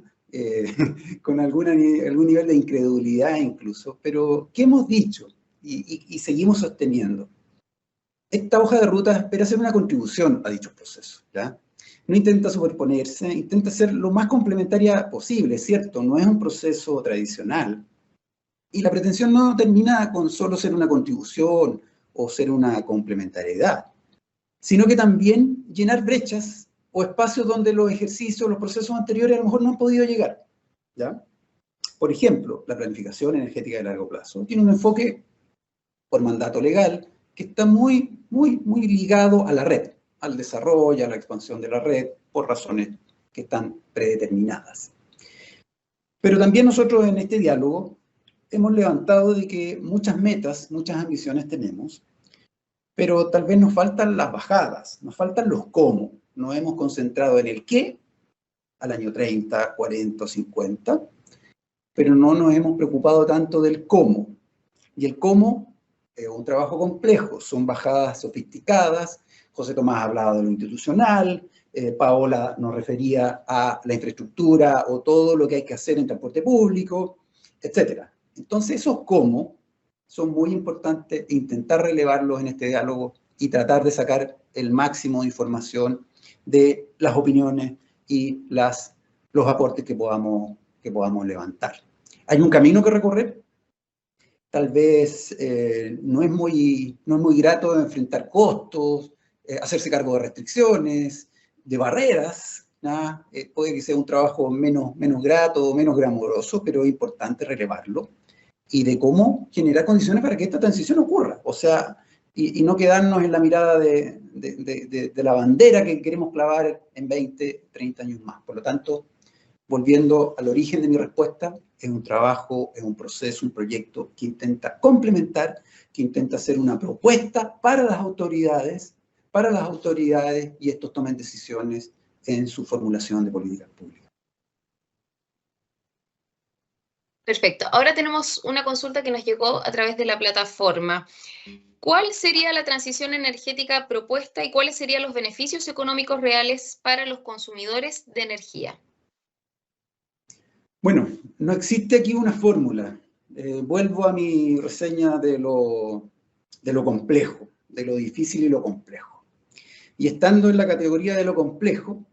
Con algún nivel de incredulidad incluso, pero ¿qué hemos dicho? Y seguimos sosteniendo. Esta hoja de ruta espera hacer una contribución a dichos procesos, ¿ya? No intenta superponerse, intenta ser lo más complementaria posible, ¿cierto? No es un proceso tradicional. Y la pretensión no termina con solo ser una contribución o ser una complementariedad, sino que también llenar brechas o espacios donde los ejercicios, los procesos anteriores a lo mejor no han podido llegar, ¿ya? Por ejemplo, la planificación energética de largo plazo tiene un enfoque por mandato legal que está muy ligado a la red, al desarrollo, a la expansión de la red, por razones que están predeterminadas. Pero también nosotros en este diálogo hemos levantado de que muchas metas, muchas ambiciones tenemos, pero tal vez nos faltan las bajadas, nos faltan los cómo. Nos hemos concentrado en el qué al año 30, 40, 50, pero no nos hemos preocupado tanto del cómo. Y el cómo es un trabajo complejo, son bajadas sofisticadas. José Tomás hablaba de lo institucional, Paola nos refería a la infraestructura o todo lo que hay que hacer en transporte público, etc. Entonces esos cómo son muy importantes, intentar relevarlos en este diálogo y tratar de sacar el máximo de información de las opiniones y los aportes que podamos levantar. Hay un camino que recorrer. Tal vez no es muy grato enfrentar costos, hacerse cargo de restricciones, de barreras, ¿no? Puede que sea un trabajo menos grato, menos glamoroso, pero es importante relevarlo, y de cómo generar condiciones para que esta transición ocurra. O sea, y no quedarnos en la mirada de la bandera que queremos clavar en 20, 30 años más. Por lo tanto, volviendo al origen de mi respuesta, es un trabajo, es un proceso, un proyecto que intenta complementar, que intenta hacer una propuesta para las autoridades y estos tomen decisiones en su formulación de políticas públicas. Perfecto. Ahora tenemos una consulta que nos llegó a través de la plataforma. ¿Cuál sería la transición energética propuesta y cuáles serían los beneficios económicos reales para los consumidores de energía? Bueno, no existe aquí una fórmula. Vuelvo a mi reseña de lo complejo, de lo difícil y lo complejo. Y estando en la categoría de lo complejo,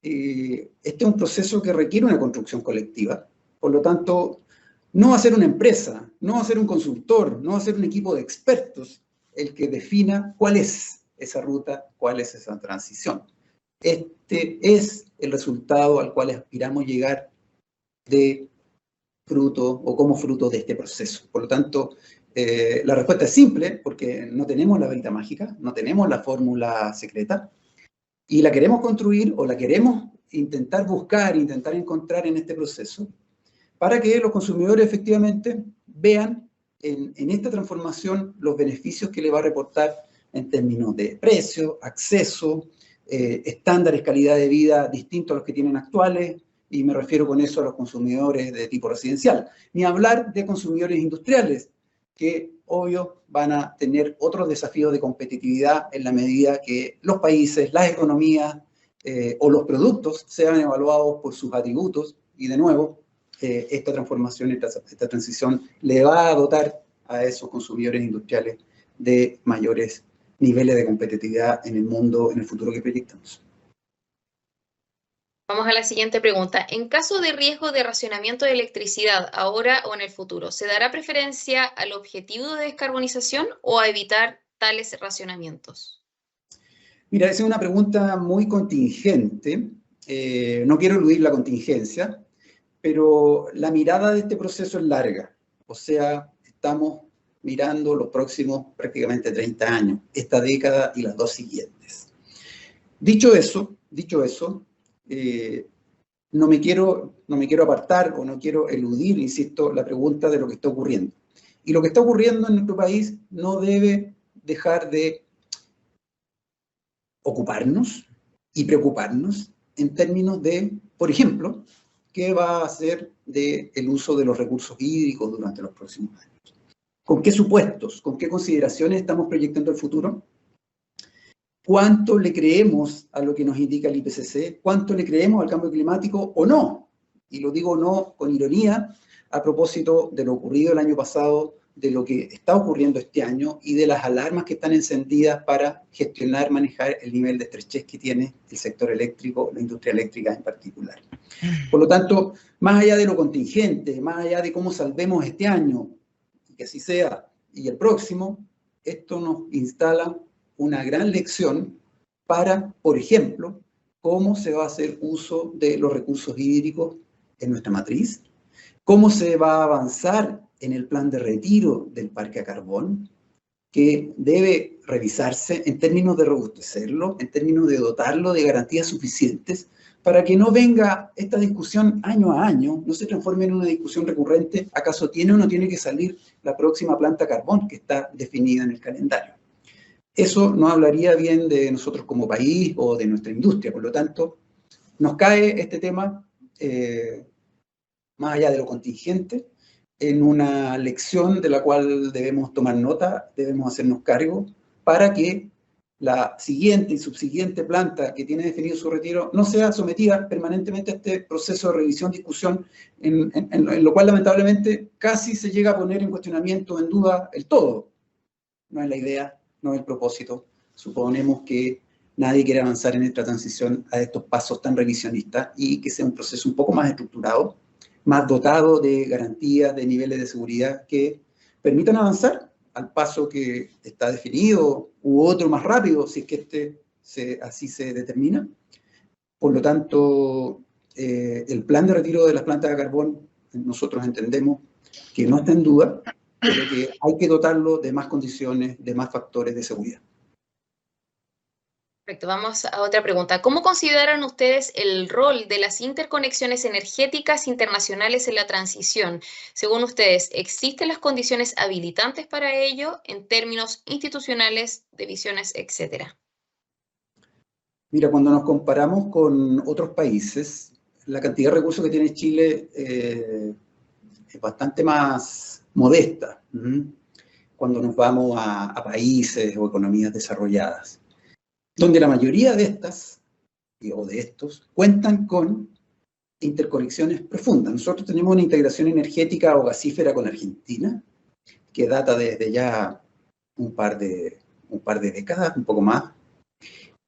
este es un proceso que requiere una construcción colectiva. Por lo tanto, no va a ser una empresa, no va a ser un consultor, no va a ser un equipo de expertos el que defina cuál es esa ruta, cuál es esa transición. Este es el resultado al cual aspiramos llegar de fruto o como fruto de este proceso. Por lo tanto, la respuesta es simple, porque no tenemos la varita mágica, no tenemos la fórmula secreta, y la queremos construir o la queremos intentar buscar, intentar encontrar en este proceso, para que los consumidores efectivamente vean en esta transformación los beneficios que le va a reportar en términos de precio, acceso, estándares, calidad de vida distintos a los que tienen actuales, y me refiero con eso a los consumidores de tipo residencial. Ni hablar de consumidores industriales, que obvio van a tener otros desafíos de competitividad en la medida que los países, las economías o los productos sean evaluados por sus atributos, y de nuevo, esta transformación, esta transición le va a dotar a esos consumidores industriales de mayores niveles de competitividad en el mundo, en el futuro que proyectamos. Vamos a la siguiente pregunta. En caso de riesgo de racionamiento de electricidad, ahora o en el futuro, ¿se dará preferencia al objetivo de descarbonización o a evitar tales racionamientos? Mira, esa es una pregunta muy contingente. No quiero eludir la contingencia, pero la mirada de este proceso es larga. O sea, estamos mirando los próximos prácticamente 30 años, esta década y las dos siguientes. Dicho eso, no me quiero apartar o no quiero eludir, insisto, la pregunta de lo que está ocurriendo. Y lo que está ocurriendo en nuestro país no debe dejar de ocuparnos y preocuparnos en términos de, por ejemplo, qué va a hacer del uso de los recursos hídricos durante los próximos años. ¿Con qué supuestos? ¿Con qué consideraciones estamos proyectando el futuro? ¿Cuánto le creemos a lo que nos indica el IPCC? ¿Cuánto le creemos al cambio climático o no? Y lo digo no con ironía, a propósito de lo ocurrido el año pasado, de lo que está ocurriendo este año y de las alarmas que están encendidas para gestionar, manejar el nivel de estrechez que tiene el sector eléctrico, la industria eléctrica en particular. Por lo tanto, más allá de lo contingente, más allá de cómo salvemos este año, y que así sea, y el próximo, esto nos instala una gran lección para, por ejemplo, cómo se va a hacer uso de los recursos hídricos en nuestra matriz, cómo se va a avanzar en el plan de retiro del parque a carbón, que debe revisarse en términos de robustecerlo, en términos de dotarlo de garantías suficientes, para que no venga esta discusión año a año, no se transforme en una discusión recurrente, ¿acaso tiene o no tiene que salir la próxima planta a carbón que está definida en el calendario? Eso no hablaría bien de nosotros como país o de nuestra industria, por lo tanto, nos cae este tema, más allá de lo contingente, en una lección de la cual debemos tomar nota, debemos hacernos cargo, para que la siguiente y subsiguiente planta que tiene definido su retiro no sea sometida permanentemente a este proceso de revisión, discusión, en lo cual lamentablemente casi se llega a poner en cuestionamiento, en duda, el todo. No es la idea, no es el propósito. Suponemos que nadie quiere avanzar en esta transición a estos pasos tan revisionistas y que sea un proceso un poco más estructurado, más dotado de garantías, de niveles de seguridad que permitan avanzar al paso que está definido u otro más rápido, si es que así se determina. Por lo tanto, el plan de retiro de las plantas de carbón, nosotros entendemos que no está en duda, pero que hay que dotarlo de más condiciones, de más factores de seguridad. Perfecto, vamos a otra pregunta. ¿Cómo consideran ustedes el rol de las interconexiones energéticas internacionales en la transición? Según ustedes, ¿existen las condiciones habilitantes para ello en términos institucionales, de visiones, etcétera? Mira, cuando nos comparamos con otros países, la cantidad de recursos que tiene Chile es bastante más modesta, cuando nos vamos a países o economías desarrolladas, donde la mayoría de estas, o de estos, cuentan con interconexiones profundas. Nosotros tenemos una integración energética o gasífera con Argentina, que data desde ya un par de décadas, un poco más,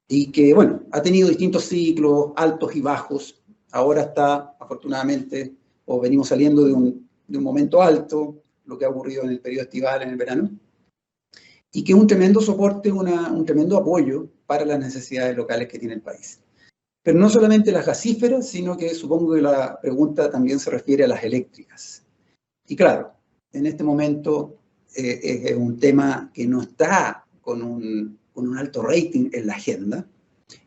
y que, bueno, ha tenido distintos ciclos, altos y bajos. Ahora está, afortunadamente, o venimos saliendo de un momento alto, lo que ha ocurrido en el periodo estival, en el verano, y que es un tremendo soporte, un tremendo apoyo para las necesidades locales que tiene el país. Pero no solamente las gasíferas, sino que supongo que la pregunta también se refiere a las eléctricas. Y claro, en este momento es un tema que no está con un alto rating en la agenda,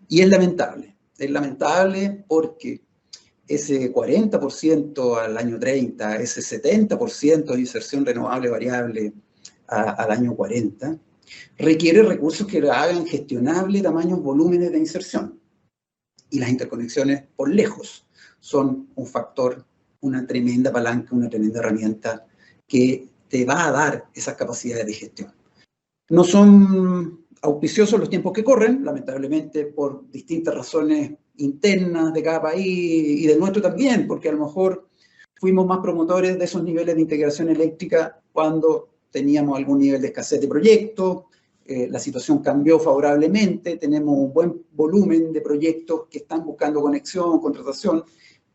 y es lamentable porque ese 40% al año 30, ese 70% de inserción renovable variable al año 40, requiere recursos que la hagan gestionable tamaños, volúmenes de inserción. Y las interconexiones, por lejos, son un factor, una tremenda palanca, una tremenda herramienta que te va a dar esas capacidades de gestión. No son auspiciosos los tiempos que corren, lamentablemente por distintas razones internas de cada país y del nuestro también, porque a lo mejor fuimos más promotores de esos niveles de integración eléctrica cuando teníamos algún nivel de escasez de proyectos, la situación cambió favorablemente, tenemos un buen volumen de proyectos que están buscando conexión, contratación,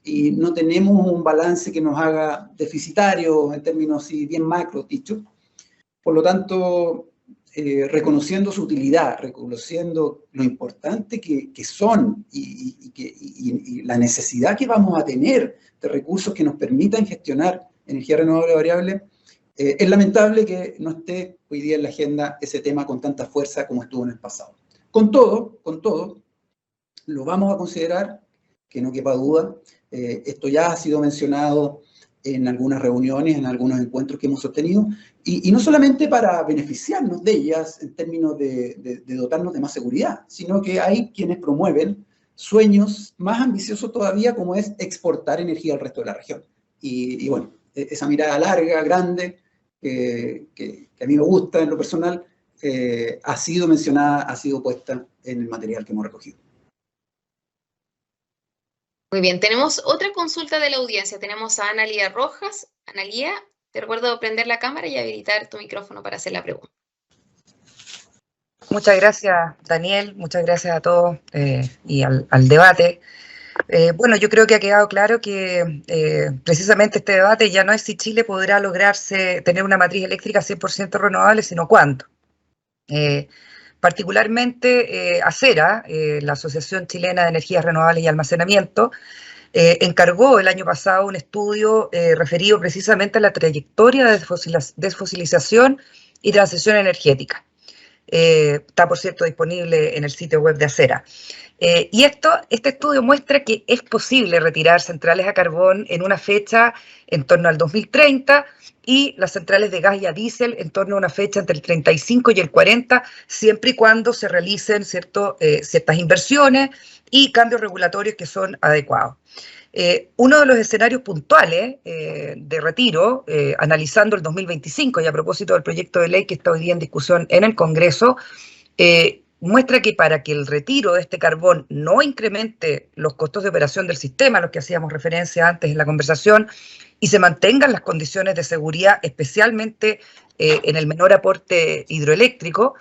y no tenemos un balance que nos haga deficitario en términos bien macro dicho. Por lo tanto, reconociendo su utilidad, reconociendo lo importante que son y la necesidad que vamos a tener de recursos que nos permitan gestionar energía renovable variable, es lamentable que no esté hoy día en la agenda ese tema con tanta fuerza como estuvo en el pasado. Con todo, lo vamos a considerar, que no quepa duda. Esto ya ha sido mencionado en algunas reuniones, en algunos encuentros que hemos sostenido, y no solamente para beneficiarnos de ellas en términos de dotarnos de más seguridad, sino que hay quienes promueven sueños más ambiciosos todavía, como es exportar energía al resto de la región. Y bueno, esa mirada larga, grande, que a mí me gusta en lo personal, ha sido mencionada, ha sido puesta en el material que hemos recogido. Muy bien, tenemos otra consulta de la audiencia. Tenemos a Analía Rojas. Analía, te recuerdo prender la cámara y habilitar tu micrófono para hacer la pregunta. Muchas gracias, Daniel. Muchas gracias a todos y al debate. Bueno, yo creo que ha quedado claro que precisamente este debate ya no es si Chile podrá lograrse tener una matriz eléctrica 100% renovable, sino cuándo. Particularmente ACERA, la Asociación Chilena de Energías Renovables y Almacenamiento, encargó el año pasado un estudio referido precisamente a la trayectoria de desfosilización y transición energética. Está, por cierto, disponible en el sitio web de ACERA. Y este estudio muestra que es posible retirar centrales a carbón en una fecha en torno al 2030 y las centrales de gas y a diésel en torno a una fecha entre el 35 y el 40, siempre y cuando se realicen ciertas inversiones y cambios regulatorios que son adecuados. Uno de los escenarios puntuales de retiro, analizando el 2025, y a propósito del proyecto de ley que está hoy día en discusión en el Congreso, muestra que para que el retiro de este carbón no incremente los costos de operación del sistema, a los que hacíamos referencia antes en la conversación, y se mantengan las condiciones de seguridad, especialmente en el menor aporte hidroeléctrico,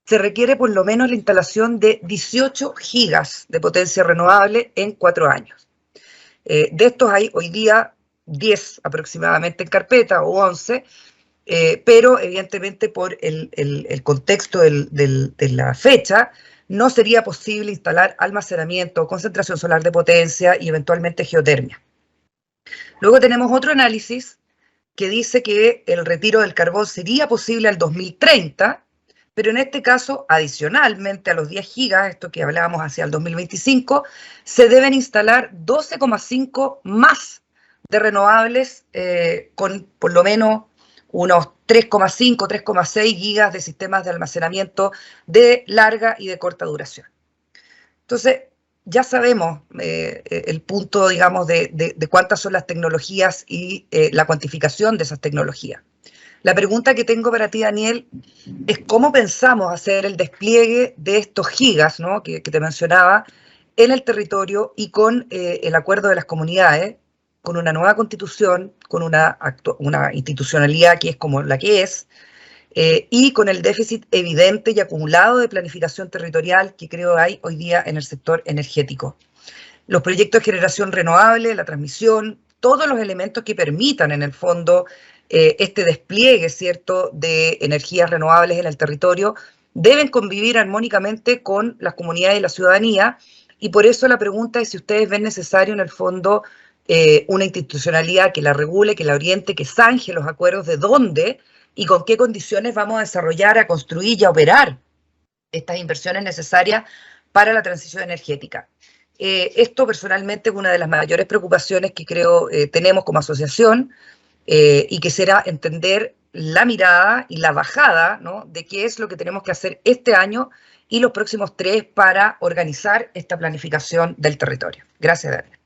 se requiere por lo menos la instalación de 18 gigas de potencia renovable en 4 años. De estos hay hoy día 10 aproximadamente en carpeta o 11, pero evidentemente por el contexto de la fecha no sería posible instalar almacenamiento, concentración solar de potencia y eventualmente geotermia. Luego tenemos otro análisis que dice que el retiro del carbón sería posible al 2030, pero en este caso, adicionalmente a los 10 gigas, esto que hablábamos hacia el 2025, se deben instalar 12,5 más de renovables con por lo menos unos 3,5, 3,6 gigas de sistemas de almacenamiento de larga y de corta duración. Entonces, ya sabemos el punto, digamos, de cuántas son las tecnologías y la cuantificación de esas tecnologías. La pregunta que tengo para ti, Daniel, es cómo pensamos hacer el despliegue de estos gigas, ¿no?, que te mencionaba, en el territorio y con el acuerdo de las comunidades, con una nueva constitución, con una institucionalidad que es como la que es, y con el déficit evidente y acumulado de planificación territorial que creo hay hoy día en el sector energético. Los proyectos de generación renovable, la transmisión, todos los elementos que permitan en el fondo este despliegue, ¿cierto?, de energías renovables en el territorio, deben convivir armónicamente con las comunidades y la ciudadanía, y por eso la pregunta es si ustedes ven necesario en el fondo una institucionalidad que la regule, que la oriente, que zanje los acuerdos de dónde y con qué condiciones vamos a desarrollar, a construir y a operar estas inversiones necesarias para la transición energética. Esto personalmente es una de las mayores preocupaciones que creo tenemos como asociación, y que será entender la mirada y la bajada, ¿no?, de qué es lo que tenemos que hacer este año y los próximos 3 para organizar esta planificación del territorio. Gracias, Daniel.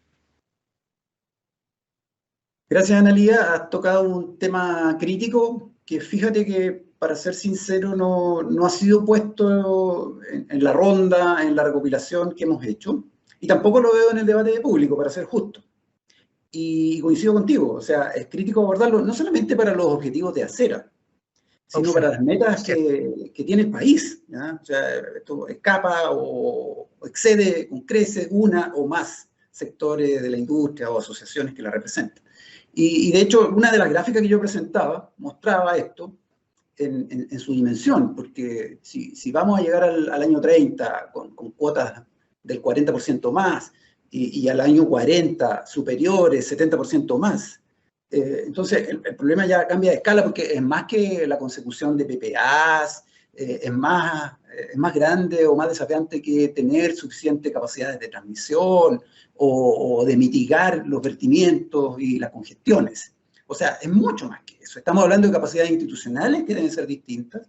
Gracias, Analía. Has tocado un tema crítico que, fíjate que, para ser sincero, no ha sido puesto en la ronda, en la recopilación que hemos hecho, y tampoco lo veo en el debate público, para ser justo. Y coincido contigo, o sea, es crítico abordarlo no solamente para los objetivos de ACERA, sino para las metas que tiene el país, ¿ya? O sea, esto escapa o excede, crece una o más sectores de la industria o asociaciones que la representan. Y de hecho, una de las gráficas que yo presentaba mostraba esto en su dimensión, porque si vamos a llegar al año 30 con cuotas del 40% más, y al año 40 superiores, 70% más. Entonces, el problema ya cambia de escala porque es más que la consecución de PPAs, es más grande o más desafiante que tener suficientes capacidades de transmisión o de mitigar los vertimientos y las congestiones. O sea, es mucho más que eso. Estamos hablando de capacidades institucionales que deben ser distintas,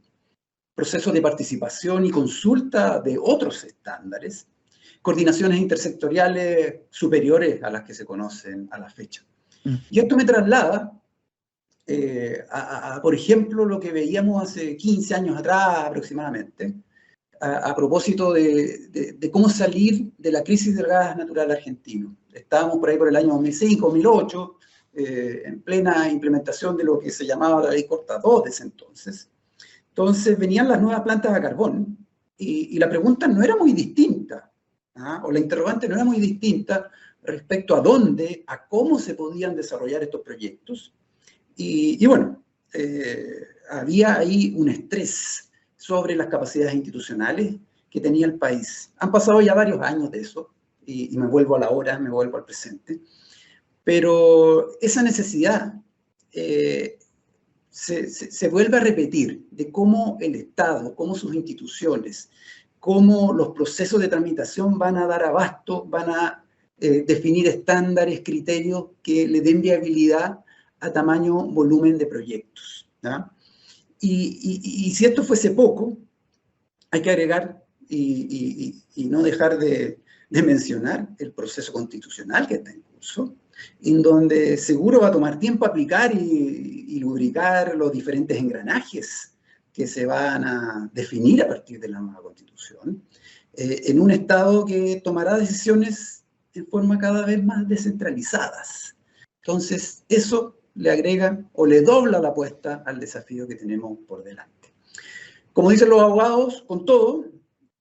procesos de participación y consulta de otros estándares, coordinaciones intersectoriales superiores a las que se conocen a la fecha. Y esto me traslada por ejemplo, lo que veíamos hace 15 años atrás aproximadamente, a propósito de cómo salir de la crisis del gas natural argentino. Estábamos por ahí por el año 2005, 2008, en plena implementación de lo que se llamaba la Ley Corta 2 de ese entonces. Entonces venían las nuevas plantas a carbón y la pregunta no era muy distinta, o la interrogante no era muy distinta respecto a dónde, a cómo se podían desarrollar estos proyectos. Y bueno, había ahí un estrés sobre las capacidades institucionales que tenía el país. Han pasado ya varios años de eso, y me vuelvo a la hora, me vuelvo al presente, pero esa necesidad se vuelve a repetir de cómo el Estado, cómo sus instituciones, cómo los procesos de tramitación van a dar abasto, van a definir estándares, criterios que le den viabilidad a tamaño volumen de proyectos, ¿ya? Y si esto fuese poco, hay que agregar y no dejar de mencionar el proceso constitucional que está en curso, en donde seguro va a tomar tiempo aplicar y lubricar los diferentes engranajes que se van a definir a partir de la nueva Constitución, en un Estado que tomará decisiones en forma cada vez más descentralizadas. Entonces, eso le agrega o le dobla la apuesta al desafío que tenemos por delante. Como dicen los abogados, con todo,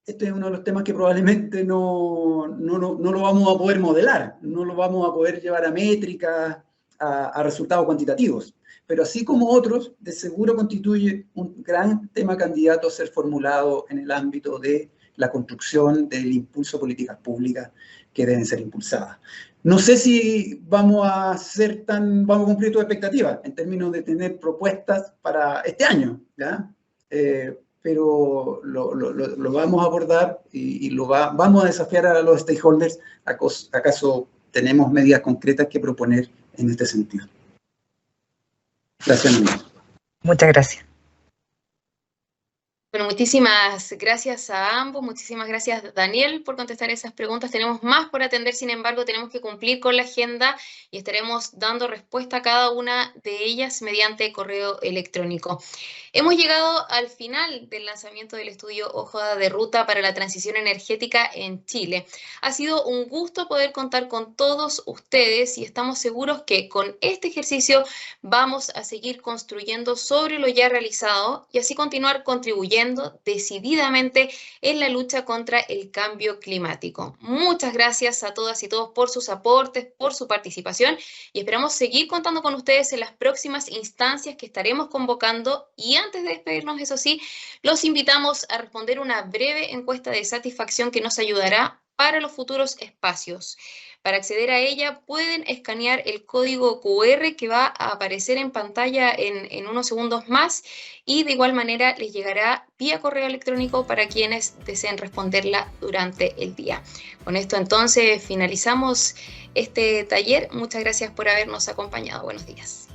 este es uno de los temas que probablemente no lo vamos a poder modelar, no lo vamos a poder llevar a métricas, a resultados cuantitativos, pero así como otros, de seguro constituye un gran tema candidato a ser formulado en el ámbito de la construcción del impulso de políticas públicas que deben ser impulsadas. No sé si vamos a cumplir tus expectativas en términos de tener propuestas para este año, ¿ya? Pero lo vamos a abordar y vamos a desafiar a los stakeholders. ¿Acaso tenemos medidas concretas que proponer en este sentido? Gracias, Núñez. Muchas gracias. Bueno, muchísimas gracias a ambos, muchísimas gracias Daniel por contestar esas preguntas. Tenemos más por atender, sin embargo tenemos que cumplir con la agenda y estaremos dando respuesta a cada una de ellas mediante correo electrónico. Hemos llegado al final del lanzamiento del estudio Hoja de Ruta para la Transición Energética en Chile. Ha sido un gusto poder contar con todos ustedes y estamos seguros que con este ejercicio vamos a seguir construyendo sobre lo ya realizado y así continuar contribuyendo decididamente en la lucha contra el cambio climático. Muchas gracias a todas y todos por sus aportes, por su participación y esperamos seguir contando con ustedes en las próximas instancias que estaremos convocando y antes de despedirnos, eso sí, los invitamos a responder una breve encuesta de satisfacción que nos ayudará para los futuros espacios. Para acceder a ella pueden escanear el código QR que va a aparecer en pantalla en unos segundos más y de igual manera les llegará vía correo electrónico para quienes deseen responderla durante el día. Con esto entonces finalizamos este taller. Muchas gracias por habernos acompañado. Buenos días.